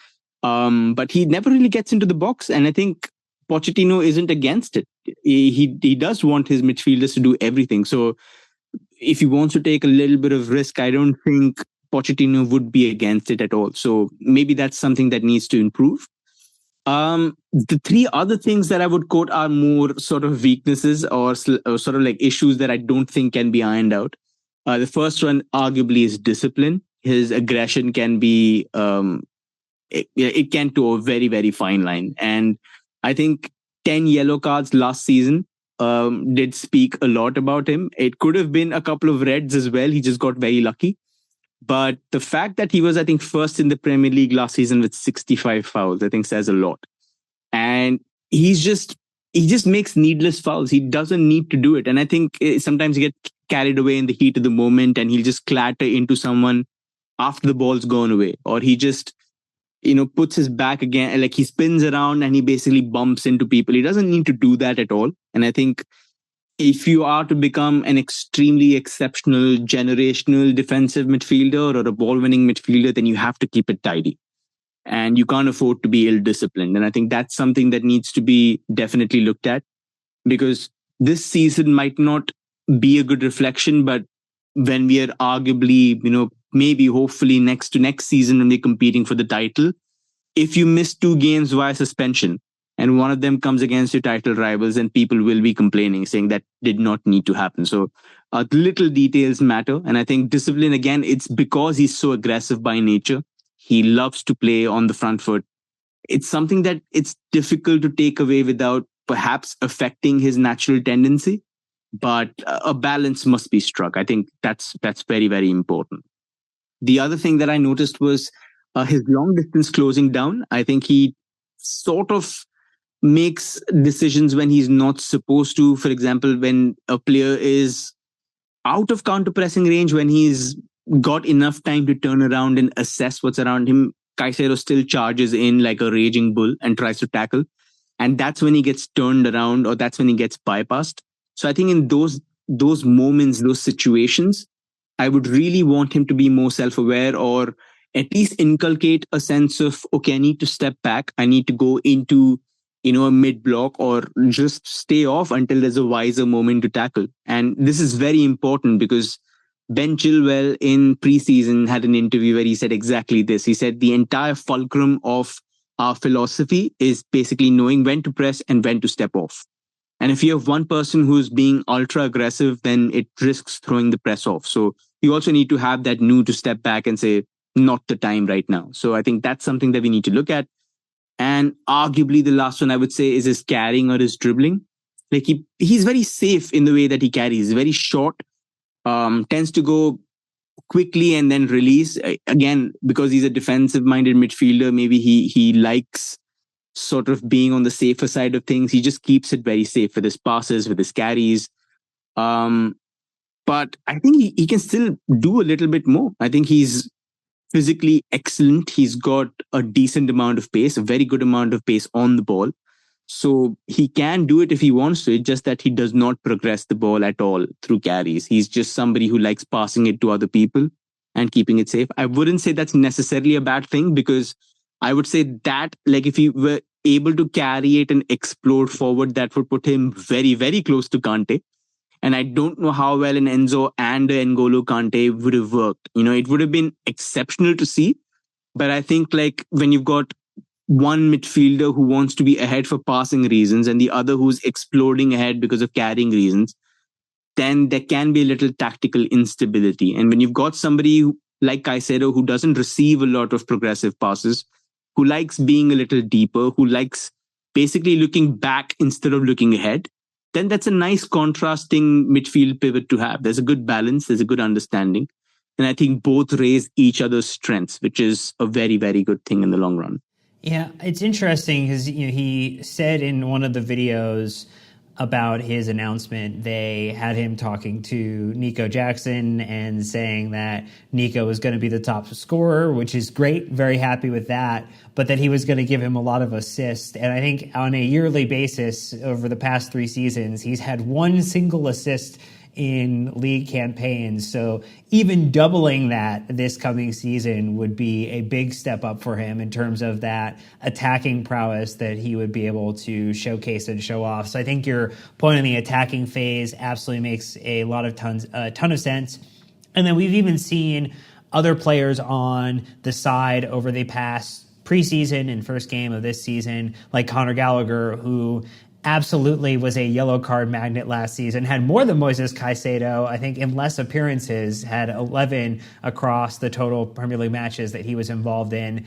But he never really gets into the box, and I think Pochettino isn't against it. He does want his midfielders to do everything. So if he wants to take a little bit of risk, I don't think Pochettino would be against it at all. So maybe that's something that needs to improve. The three other things that I would quote are more sort of weaknesses or sort of like issues that I don't think can be ironed out. The first one, arguably, is discipline. His aggression can be it can to a very, very fine line. And I think 10 yellow cards last season did speak a lot about him. It could have been a couple of reds as well. He just got very lucky. But the fact that he was, I think, first in the Premier League last season with 65 fouls, I think says a lot. And he just makes needless fouls. He doesn't need to do it. And I think sometimes he gets carried away in the heat of the moment and he'll just clatter into someone after the ball's gone away. Or he just, puts his back again, like he spins around and he basically bumps into people. He doesn't need to do that at all. And I think if you are to become an extremely exceptional generational defensive midfielder or a ball-winning midfielder, then you have to keep it tidy. And you can't afford to be ill-disciplined. And I think that's something that needs to be definitely looked at, because this season might not be a good reflection, but when we are arguably, maybe hopefully next season when we're competing for the title, if you miss 2 games via suspension and one of them comes against your title rivals, and people will be complaining, saying that did not need to happen. So little details matter. And I think discipline, again, it's because he's so aggressive by nature. He loves to play on the front foot. It's something that it's difficult to take away without perhaps affecting his natural tendency. But a balance must be struck. I think that's very, very important. The other thing that I noticed was his long distance closing down. I think he sort of makes decisions when he's not supposed to. For example, when a player is out of counter pressing range, when he's got enough time to turn around and assess what's around him, Caicedo still charges in like a raging bull and tries to tackle. And that's when he gets turned around, or that's when he gets bypassed. So I think in those moments, those situations, I would really want him to be more self-aware, or at least inculcate a sense of, okay, I need to step back. I need to go into, a mid block, or just stay off until there's a wiser moment to tackle. And this is very important because Ben Chilwell in preseason had an interview where he said exactly this. He said the entire fulcrum of our philosophy is basically knowing when to press and when to step off. And if you have one person who's being ultra aggressive, then it risks throwing the press off. So you also need to have that know to step back and say, not the time right now. So I think that's something that we need to look at. And arguably the last one I would say is his carrying or his dribbling. Like he's very safe in the way that he carries. He's very short, tends to go quickly and then release. Again, because he's a defensive-minded midfielder, maybe he likes sort of being on the safer side of things. He just keeps it very safe with his passes, with his carries. But I think he can still do a little bit more. I think he's physically excellent. He's got a decent amount of pace, a very good amount of pace on the ball. So he can do it if he wants to. It's just that he does not progress the ball at all through carries. He's just somebody who likes passing it to other people and keeping it safe. I wouldn't say that's necessarily a bad thing, because I would say that, like, if he were able to carry it and explode forward, that would put him very, very close to Kante. And I don't know how well an Enzo and an N'Golo Kante would have worked. It would have been exceptional to see. But I think, like, when you've got one midfielder who wants to be ahead for passing reasons and the other who's exploding ahead because of carrying reasons, then there can be a little tactical instability. And when you've got somebody like Caicedo who doesn't receive a lot of progressive passes, who likes being a little deeper, who likes basically looking back instead of looking ahead, then that's a nice contrasting midfield pivot to have. There's a good balance, there's a good understanding. And I think both raise each other's strengths, which is a very, very good thing in the long run. Yeah, it's interesting because he said in one of the videos about his announcement, they had him talking to Nico Jackson and saying that Nico was going to be the top scorer, which is great. Very happy with that. But that he was going to give him a lot of assists. And I think on a yearly basis over the past 3 seasons, he's had 1 single assist in league campaigns. So even doubling that this coming season would be a big step up for him in terms of that attacking prowess that he would be able to showcase and show off. So I think your point in the attacking phase absolutely makes a ton of sense. And then we've even seen other players on the side over the past preseason and first game of this season, like Conor Gallagher, who absolutely was a yellow card magnet last season, had more than Moises Caicedo, I think in less appearances, had 11 across the total Premier League matches that he was involved in,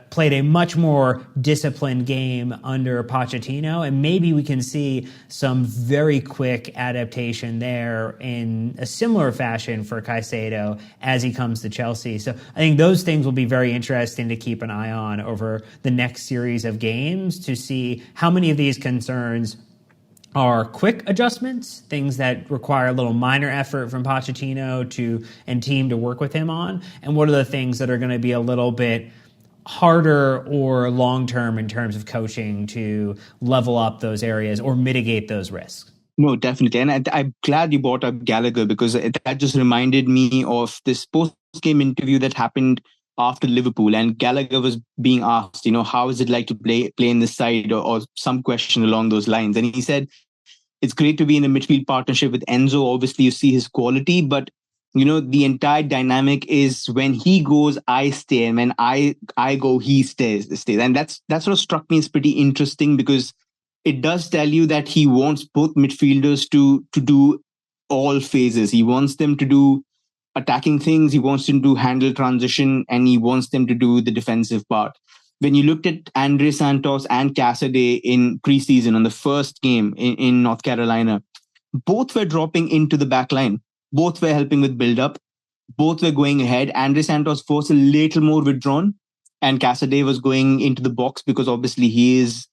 played a much more disciplined game under Pochettino, and maybe we can see some very quick adaptation there in a similar fashion for Caicedo as he comes to Chelsea. So I think those things will be very interesting to keep an eye on over the next series of games to see how many of these concerns are quick adjustments, things that require a little minor effort from Pochettino and team to work with him on, and what are the things that are going to be a little bit harder or long-term in terms of coaching to level up those areas or mitigate those risks. No, definitely. And I'm glad you brought up Gallagher because that just reminded me of this post-game interview that happened after Liverpool. And Gallagher was being asked, how is it like to play in this side or some question along those lines. And he said, it's great to be in a midfield partnership with Enzo. Obviously, you see his quality, but the entire dynamic is when he goes, I stay, and when I go, he stays. And that's sort of struck me as pretty interesting because it does tell you that he wants both midfielders to do all phases. He wants them to do attacking things, he wants them to handle transition, and he wants them to do the defensive part. When you looked at Andre Santos and Cassidy in preseason on the first game in North Carolina, both were dropping into the back line. Both were helping with build-up. Both were going ahead. Andre Santos was a little more withdrawn, and Cassidy was going into the box because obviously he's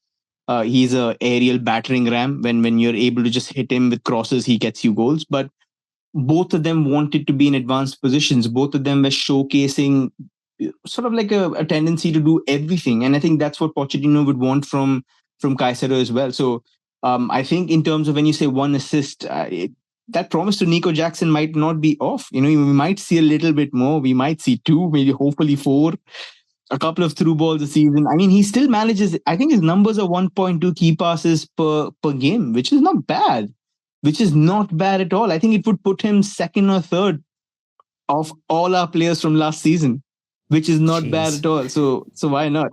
a aerial battering ram. When you're able to just hit him with crosses, he gets you goals. But both of them wanted to be in advanced positions. Both of them were showcasing sort of like a tendency to do everything. And I think that's what Pochettino would want from Caicedo as well. So I think in terms of when you say 1 assist, that promise to Nico Jackson might not be off. We might see a little bit more. We might see 2, maybe hopefully 4, a couple of through balls a season. I mean, he still manages, I think his numbers are 1.2 key passes per game, which is not bad. Which is not bad at all. I think it would put him 2nd or 3rd of all our players from last season, which is not bad at all. So why not?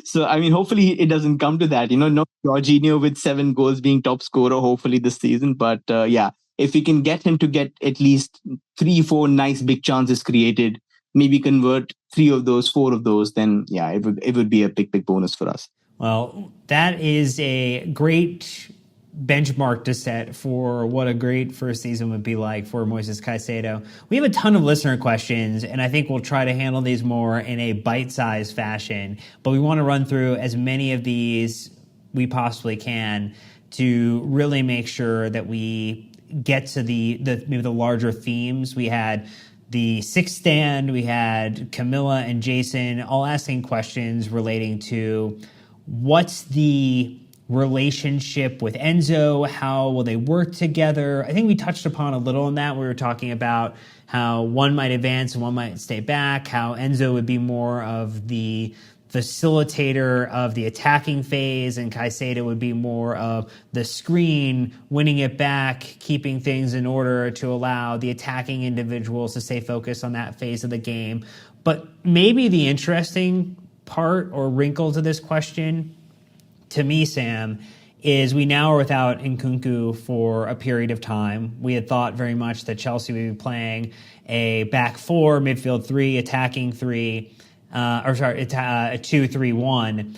So, I mean, hopefully it doesn't come to that. No Jorginho with 7 goals being top scorer, hopefully this season. But if we can get him to get at least 3-4 nice big chances created, maybe convert 3 of those, 4 of those, then it would be a big bonus for us. Well, that is a great benchmark to set for what a great first season would be like for Moises Caicedo. We have a ton of listener questions, and I think we'll try to handle these more in a bite-sized fashion, but we want to run through as many of these we possibly can to really make sure that we get to maybe the larger themes. We had the Sixth Stand, we had Camilla and Jason all asking questions relating to what's the relationship with Enzo, how will they work together? I think we touched upon a little on that. We were talking about how one might advance and one might stay back, how Enzo would be more of the facilitator of the attacking phase and Caicedo would be more of the screen, winning it back, keeping things in order to allow the attacking individuals to stay focused on that phase of the game. But maybe the interesting part or wrinkle to this question to me, Sam, is we now are without Nkunku for a period of time. We had thought very much that Chelsea would be playing a back four, midfield three, attacking three, a 2-3-1.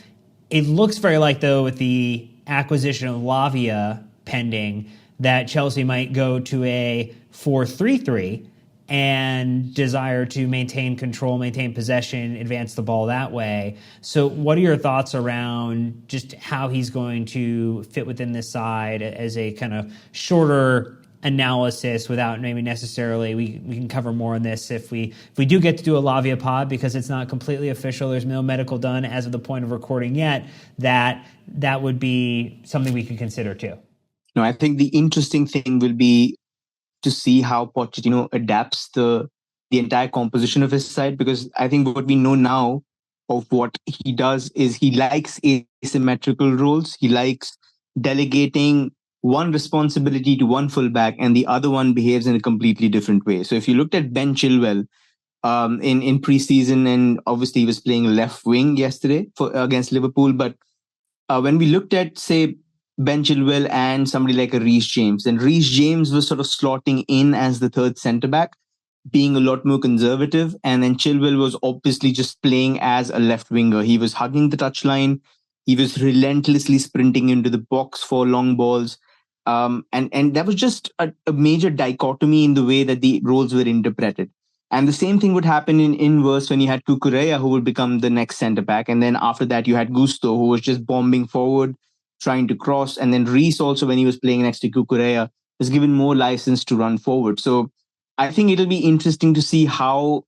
It looks very like, though, with the acquisition of Lavia pending, that Chelsea might go to a 4-3-3 and desire to maintain control, maintain possession, advance the ball that way. So what are your thoughts around just how he's going to fit within this side as a kind of shorter analysis without maybe necessarily, we can cover more on this if we do get to do a Lavia pod, because it's not completely official. There's no medical done as of the point of recording yet. That would be something we could consider too. No, I think the interesting thing will be to see how Pochettino adapts the entire composition of his side, because I think what we know now of what he does is he likes asymmetrical roles. He likes delegating one responsibility to one fullback and the other one behaves in a completely different way. So if you looked at Ben Chilwell in preseason, and obviously he was playing left wing yesterday against Liverpool, but when we looked at, say, Ben Chilwell and somebody like a Reece James, and Reece James was sort of slotting in as the third centre back, being a lot more conservative, and then Chilwell was obviously just playing as a left winger. He was hugging the touchline, he was relentlessly sprinting into the box for long balls, and that was just a major dichotomy in the way that the roles were interpreted. And the same thing would happen in inverse when you had Cucurella, who would become the next centre back, and then after that you had Gusto, who was just bombing forward, trying to cross, and then Reece also, when he was playing next to Cucurella, was given more license to run forward. So I think it'll be interesting to see how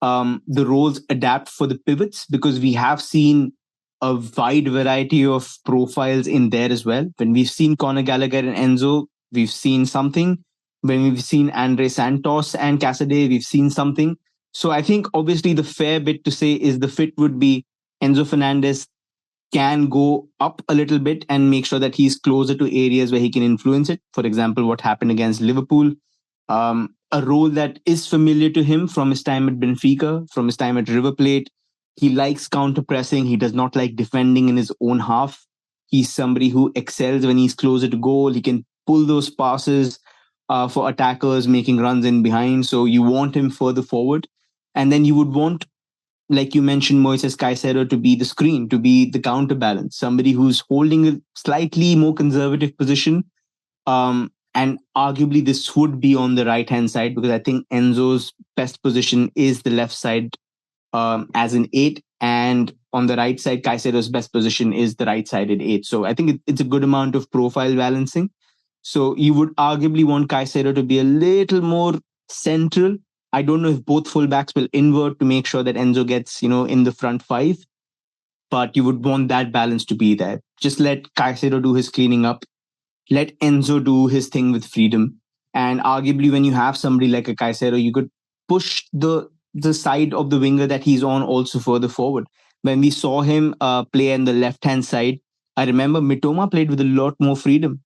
the roles adapt for the pivots, because we have seen a wide variety of profiles in there as well. When we've seen Conor Gallagher and Enzo, we've seen something. When we've seen Andre Santos and Casadei, we've seen something. So I think obviously the fair bit to say is the fit would be Enzo Fernandez can go up a little bit and make sure that he's closer to areas where he can influence it. For example, what happened against Liverpool, a role that is familiar to him from his time at Benfica, from his time at River Plate. He likes counter-pressing. He does not like defending in his own half. He's somebody who excels when he's closer to goal. He can pull those passes for attackers, making runs in behind. So you want him further forward. And then you would want, like you mentioned, Moises Caicedo to be the screen, to be the counterbalance, somebody who's holding a slightly more conservative position. And arguably this would be on the right-hand side, because I think Enzo's best position is the left side as an 8. And on the right side, Caicedo's best position is the right-sided 8. So I think it's a good amount of profile balancing. So you would arguably want Caicedo to be a little more central. I don't know if both fullbacks will invert to make sure that Enzo gets, in the front five, but you would want that balance to be there. Just let Caicedo do his cleaning up. Let Enzo do his thing with freedom. And arguably when you have somebody like a Caicedo, you could push the side of the winger that he's on also further forward. When we saw him play on the left-hand side, I remember Mitoma played with a lot more freedom.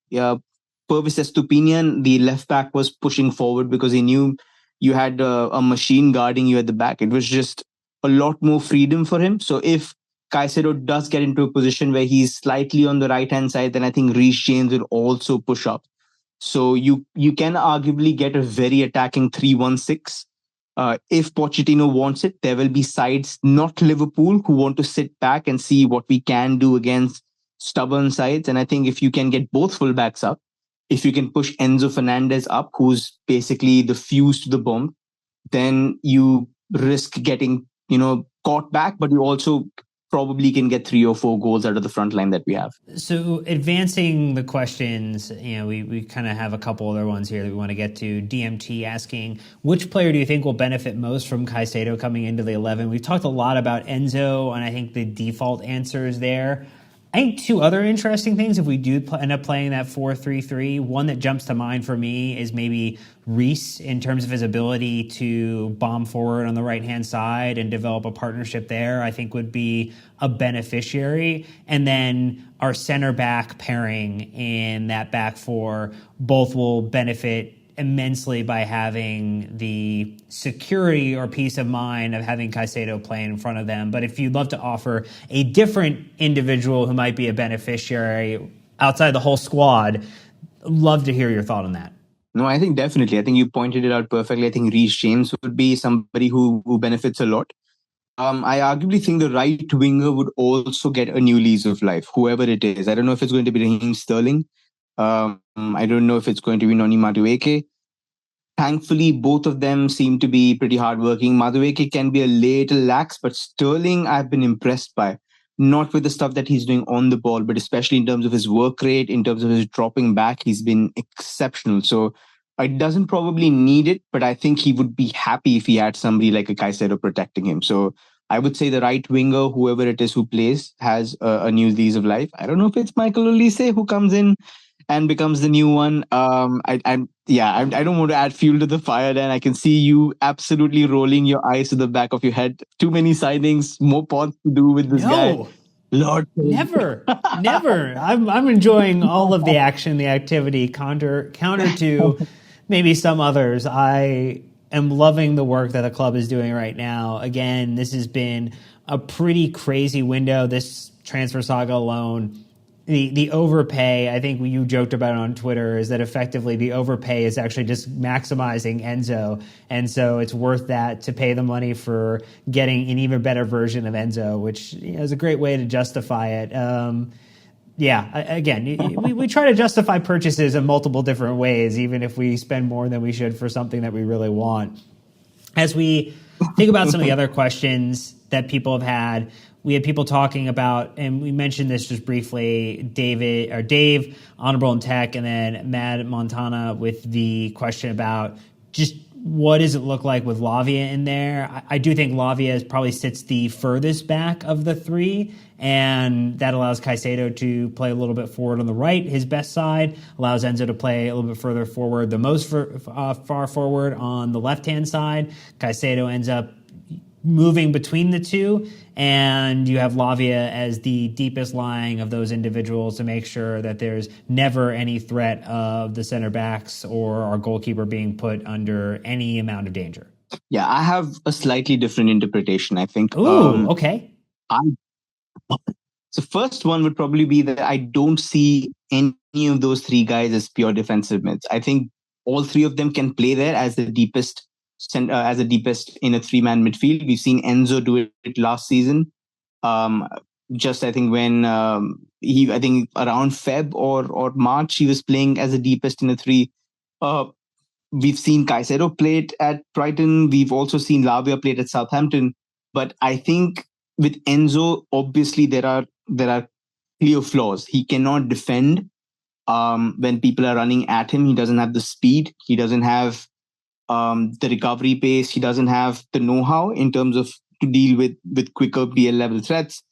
Purvis Estupinian, the left back, was pushing forward because he knew you had a machine guarding you at the back. It was just a lot more freedom for him. So if Caicedo does get into a position where he's slightly on the right-hand side, then I think Reece James will also push up. So you can arguably get a very attacking 3-1-6. If Pochettino wants it, there will be sides, not Liverpool, who want to sit back and see what we can do against stubborn sides. And I think if you can get both fullbacks up, if you can push Enzo Fernandez up, who's basically the fuse to the bomb, then you risk getting, caught back, but you also probably can get 3 or 4 goals out of the front line that we have. So advancing the questions, we kind of have a couple other ones here that we want to get to. DMT asking, which player do you think will benefit most from Caicedo coming into the 11? We've talked a lot about Enzo, and I think the default answer is there. I think 2 other interesting things, if we do end up playing that 4-3-3, one that jumps to mind for me is maybe Reece, in terms of his ability to bomb forward on the right-hand side and develop a partnership there, I think would be a beneficiary. And then our center back pairing in that back four, both will benefit immensely by having the security or peace of mind of having Caicedo playing in front of them. But if you'd love to offer a different individual who might be a beneficiary, outside the whole squad. Love to hear your thought on that. No, I think definitely. I think you pointed it out perfectly. I think Reece James would be somebody who benefits a lot. I arguably think the right winger would also get a new lease of life, whoever it is. I don't know if it's going to be Raheem Sterling. I don't know if it's going to be Noni Madueke. Thankfully, both of them seem to be pretty hardworking. Madueke can be a little lax, but Sterling, I've been impressed by. Not with the stuff that he's doing on the ball, but especially in terms of his work rate, in terms of his dropping back, he's been exceptional. So it doesn't probably need it, but I think he would be happy if he had somebody like a Caicedo protecting him. So I would say the right winger, whoever it is who plays, has a new lease of life. I don't know if it's Michael Olise who comes in and becomes the new one. I don't want to add fuel to the fire. Then I can see you absolutely rolling your eyes to the back of your head. Too many signings, more pods to do with this guy. Lord, never. I'm enjoying all of the action, the activity. Counter to maybe some others. I am loving the work that the club is doing right now. Again, this has been a pretty crazy window. This transfer saga alone. The overpay, I think you joked about it on Twitter, is that effectively the overpay is actually just maximizing Enzo. And so it's worth that to pay the money for getting an even better version of Enzo, which is a great way to justify it. We try to justify purchases in multiple different ways, even if we spend more than we should for something that we really want. As we think about some of the other questions that people have had, we had people talking about, and we mentioned this just briefly, Dave, Honorable in Tech, and then Mad Montana with the question about just what does it look like with Lavia in there. I do think Lavia probably sits the furthest back of the three, and that allows Caicedo to play a little bit forward on the right, his best side, allows Enzo to play a little bit further forward, the most far forward on the left-hand side. Caicedo ends up moving between the two, and you have Lavia as the deepest lying of those individuals to make sure that there's never any threat of the center backs or our goalkeeper being put under any amount of danger. Yeah, I have a slightly different interpretation, I think. Okay. So first one would probably be that I don't see any of those three guys as pure defensive mids. I think all three of them can play there as the deepest in a three-man midfield. We've seen Enzo do it last season. Just I think when I think around Feb or March, he was playing as the deepest in a three. We've seen Caicedo play it at Brighton. We've also seen Lavia play it at Southampton. But I think with Enzo, obviously there are clear flaws. He cannot defend when people are running at him. He doesn't have the speed. He doesn't have the recovery pace. He doesn't have the know-how in terms of to deal with quicker PL level threats.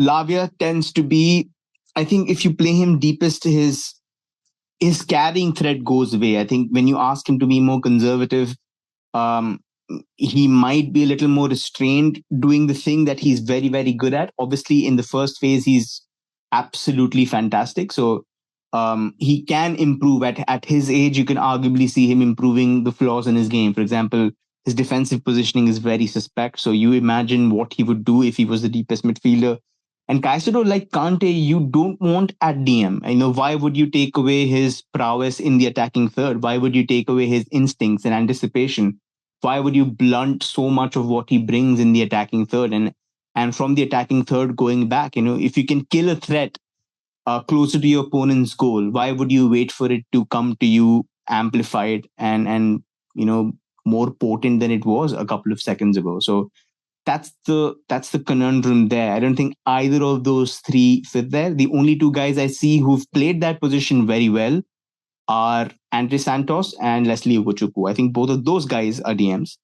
Lavia tends to be, I think if you play him deepest, his carrying threat goes away. I think when you ask him to be more conservative, he might be a little more restrained doing the thing that he's very, very good at. Obviously, in the first phase, he's absolutely fantastic. So he can improve at his age. You can arguably see him improving the flaws in his game. For example, his defensive positioning is very suspect. So you imagine what he would do if he was the deepest midfielder. And Caicedo, like Kante, you don't want at DM. I know, why would you take away his prowess in the attacking third? Why would you take away his instincts and anticipation? Why would you blunt so much of what he brings in the attacking third? And from the attacking third going back, if you can kill a threat closer to your opponent's goal, why would you wait for it to come to you amplified and more potent than it was a couple of seconds ago? So that's the conundrum there. I don't think either of those three fit there. The only two guys I see who've played that position very well are Andre Santos and Leslie Ugochukwu. I think both of those guys are DMs,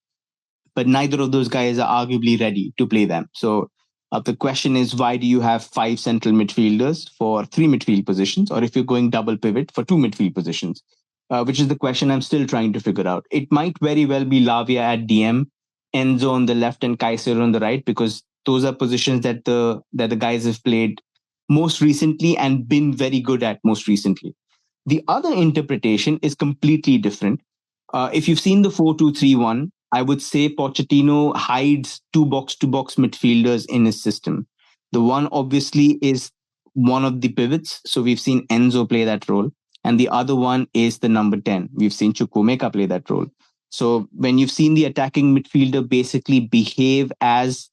but neither of those guys are arguably ready to play them. So the question is, why do you have 5 central midfielders for 3 midfield positions? Or if you're going double pivot for 2 midfield positions, which is the question I'm still trying to figure out. It might very well be Lavia at DM, Enzo on the left and Caicedo on the right, because those are positions that the guys have played most recently and been very good at most recently. The other interpretation is completely different. If you've seen the 4-2-3-1, I would say Pochettino hides 2 box-to-box midfielders in his system. The one obviously is one of the pivots. So we've seen Enzo play that role. And the other one is the number 10. We've seen Chukwuemeka play that role. So when you've seen the attacking midfielder basically behave as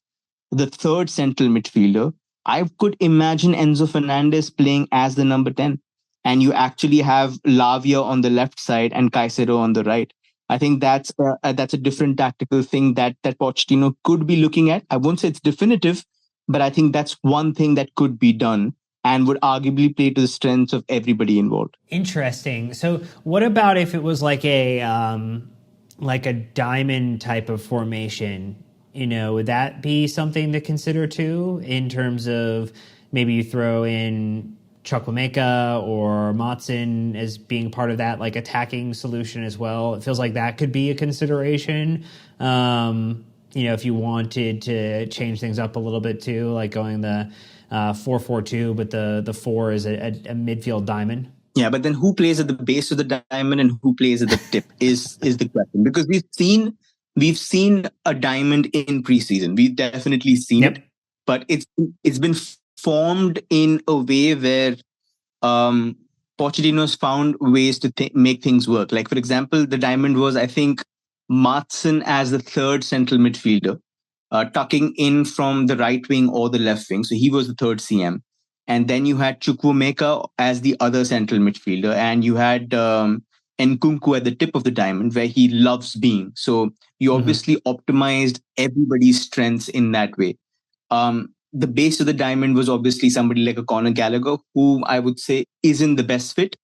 the third central midfielder, I could imagine Enzo Fernandez playing as the number 10. And you actually have Lavia on the left side and Caicedo on the right. I think that's a different tactical thing that Pochettino could be looking at. I won't say it's definitive, but I think that's one thing that could be done and would arguably play to the strengths of everybody involved. Interesting. So, what about if it was like a diamond type of formation? Would that be something to consider too, in terms of maybe you throw in Chukwuemeka or Matson as being part of that like attacking solution as well? It feels like that could be a consideration. If you wanted to change things up a little bit too, like going the 4-4-2, but the 4 is a midfield diamond. Yeah, but then who plays at the base of the diamond and who plays at the tip is the question, because we've seen a diamond in preseason. We've definitely seen it, but it's been formed in a way where Pochettino's found ways to make things work. Like, for example, the diamond was, I think, Matson as the third central midfielder, tucking in from the right wing or the left wing. So he was the third CM. And then you had Chukwuemeka as the other central midfielder. And you had Nkunku at the tip of the diamond, where he loves being. So you obviously optimized everybody's strengths in that way. The base of the diamond was obviously somebody like a Conor Gallagher, who I would say isn't the best fit.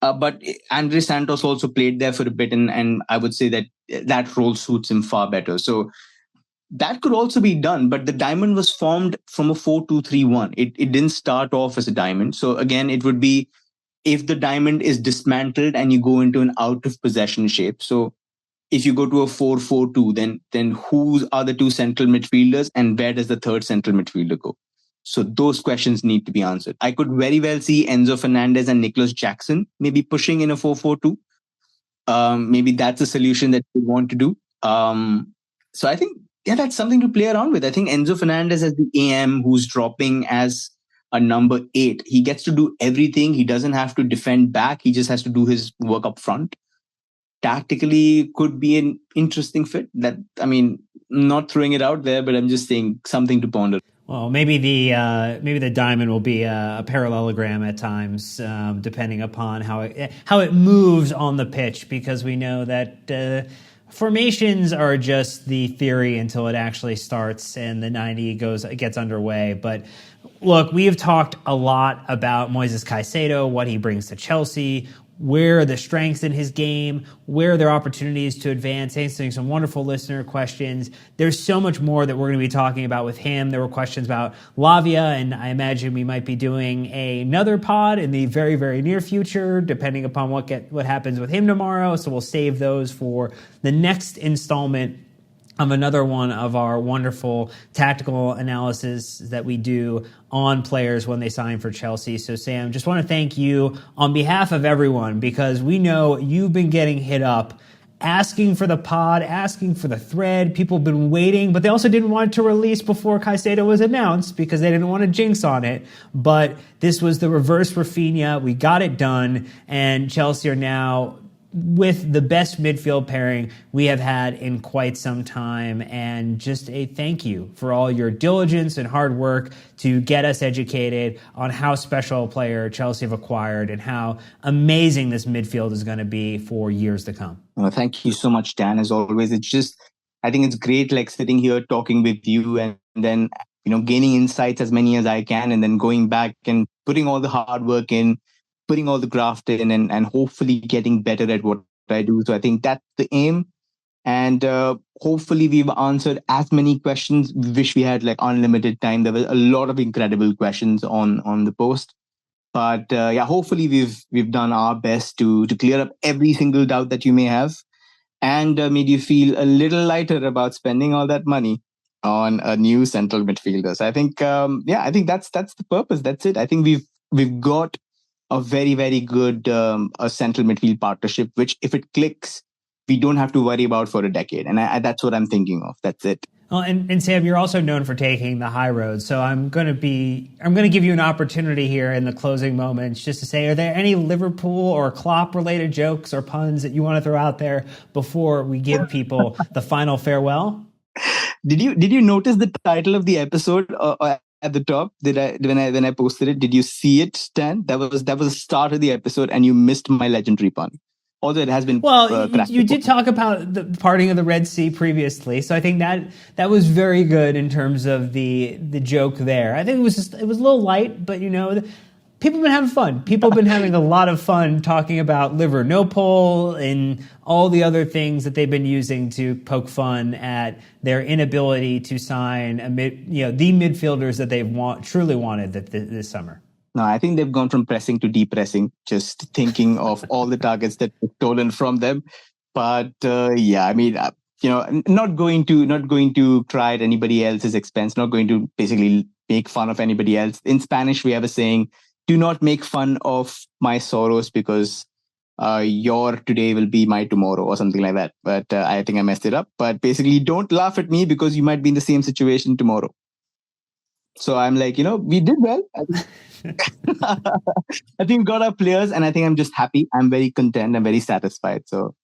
But Andre Santos also played there for a bit, and I would say that role suits him far better. So that could also be done, but the diamond was formed from a 4-2-3-1. It didn't start off as a diamond. So again, it would be if the diamond is dismantled and you go into an out of possession shape. So if you go to a 4-4-2, then who are the two central midfielders and where does the third central midfielder go? So those questions need to be answered. I could very well see Enzo Fernandez and Nicholas Jackson maybe pushing in a 4-4-2. Maybe that's a solution that we want to do. So I think, that's something to play around with. I think Enzo Fernandez as the AM who's dropping as a number 8, he gets to do everything. He doesn't have to defend back. He just has to do his work up front. Tactically could be an interesting fit. Not throwing it out there, but I'm just saying something to ponder. Well, maybe the diamond will be a parallelogram at times, depending upon how it moves on the pitch, because we know that formations are just the theory until it actually starts and the 90 gets underway. But look, we have talked a lot about Moises Caicedo, what he brings to Chelsea, where are the strengths in his game, where are there opportunities to advance, answering some wonderful listener questions. There's so much more that we're going to be talking about with him. There were questions about Lavia, and I imagine we might be doing another pod in the very, very near future, depending upon what happens with him tomorrow. So we'll save those for the next installment of another one of our wonderful tactical analysis that we do on players when they sign for Chelsea. So Sam, just want to thank you on behalf of everyone, because we know you've been getting hit up asking for the pod, asking for the thread. People have been waiting, but they also didn't want it to release before Caicedo was announced because they didn't want to jinx on it. But this was the reverse Rafinha. We got it done, and Chelsea are now with the best midfield pairing we have had in quite some time. And just a thank you for all your diligence and hard work to get us educated on how special a player Chelsea have acquired and how amazing this midfield is going to be for years to come. Well, thank you so much, Dan. As always, I think it's great, like sitting here talking with you and then, gaining insights as many as I can, and then going back and putting all the hard work in, putting all the graft in, and hopefully getting better at what I do. So I think that's the aim. And hopefully we've answered as many questions. We wish we had like unlimited time. There were a lot of incredible questions on the post. But hopefully we've done our best to clear up every single doubt that you may have, and made you feel a little lighter about spending all that money on a new central midfielder. So I think I think that's the purpose. That's it. I think we've got a very, very good a central midfield partnership, which if it clicks, we don't have to worry about for a decade. And that's what I'm thinking of. That's it. Well, and Sam, you're also known for taking the high road. So I'm going to give you an opportunity here in the closing moments just to say, are there any Liverpool or Klopp related jokes or puns that you want to throw out there before we give people the final farewell? Did you notice the title of the episode at the top? When I posted it? Did you see it, Stan? That was the start of the episode, and you missed my legendary pun. Although it has been you did talk about the parting of the Red Sea previously, so I think that was very good in terms of the joke there. I think it was a little light, but people have been having fun. People have been having a lot of fun talking about Liverpool and all the other things that they've been using to poke fun at their inability to sign the midfielders that they've truly wanted this summer. No, I think they've gone from pressing to depressing, just thinking of all the targets that were stolen from them. But not going to cry at anybody else's expense, not going to basically make fun of anybody else. In Spanish, we have a saying, do not make fun of my sorrows because your today will be my tomorrow or something like that. But I think I messed it up. But basically, don't laugh at me because you might be in the same situation tomorrow. So I'm like, we did well. I think we got our players, and I think I'm just happy. I'm very content. I'm very satisfied. So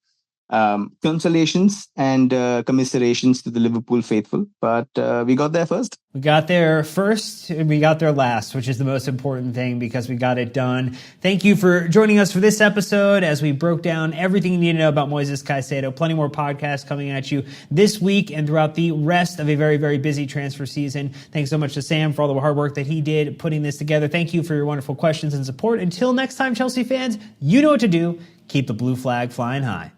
consolations and commiserations to the Liverpool faithful. But we got there first. We got there first and we got there last, which is the most important thing because we got it done. Thank you for joining us for this episode as we broke down everything you need to know about Moises Caicedo. Plenty more podcasts coming at you this week and throughout the rest of a very, very busy transfer season. Thanks so much to Sam for all the hard work that he did putting this together. Thank you for your wonderful questions and support. Until next time, Chelsea fans, you know what to do. Keep the blue flag flying high.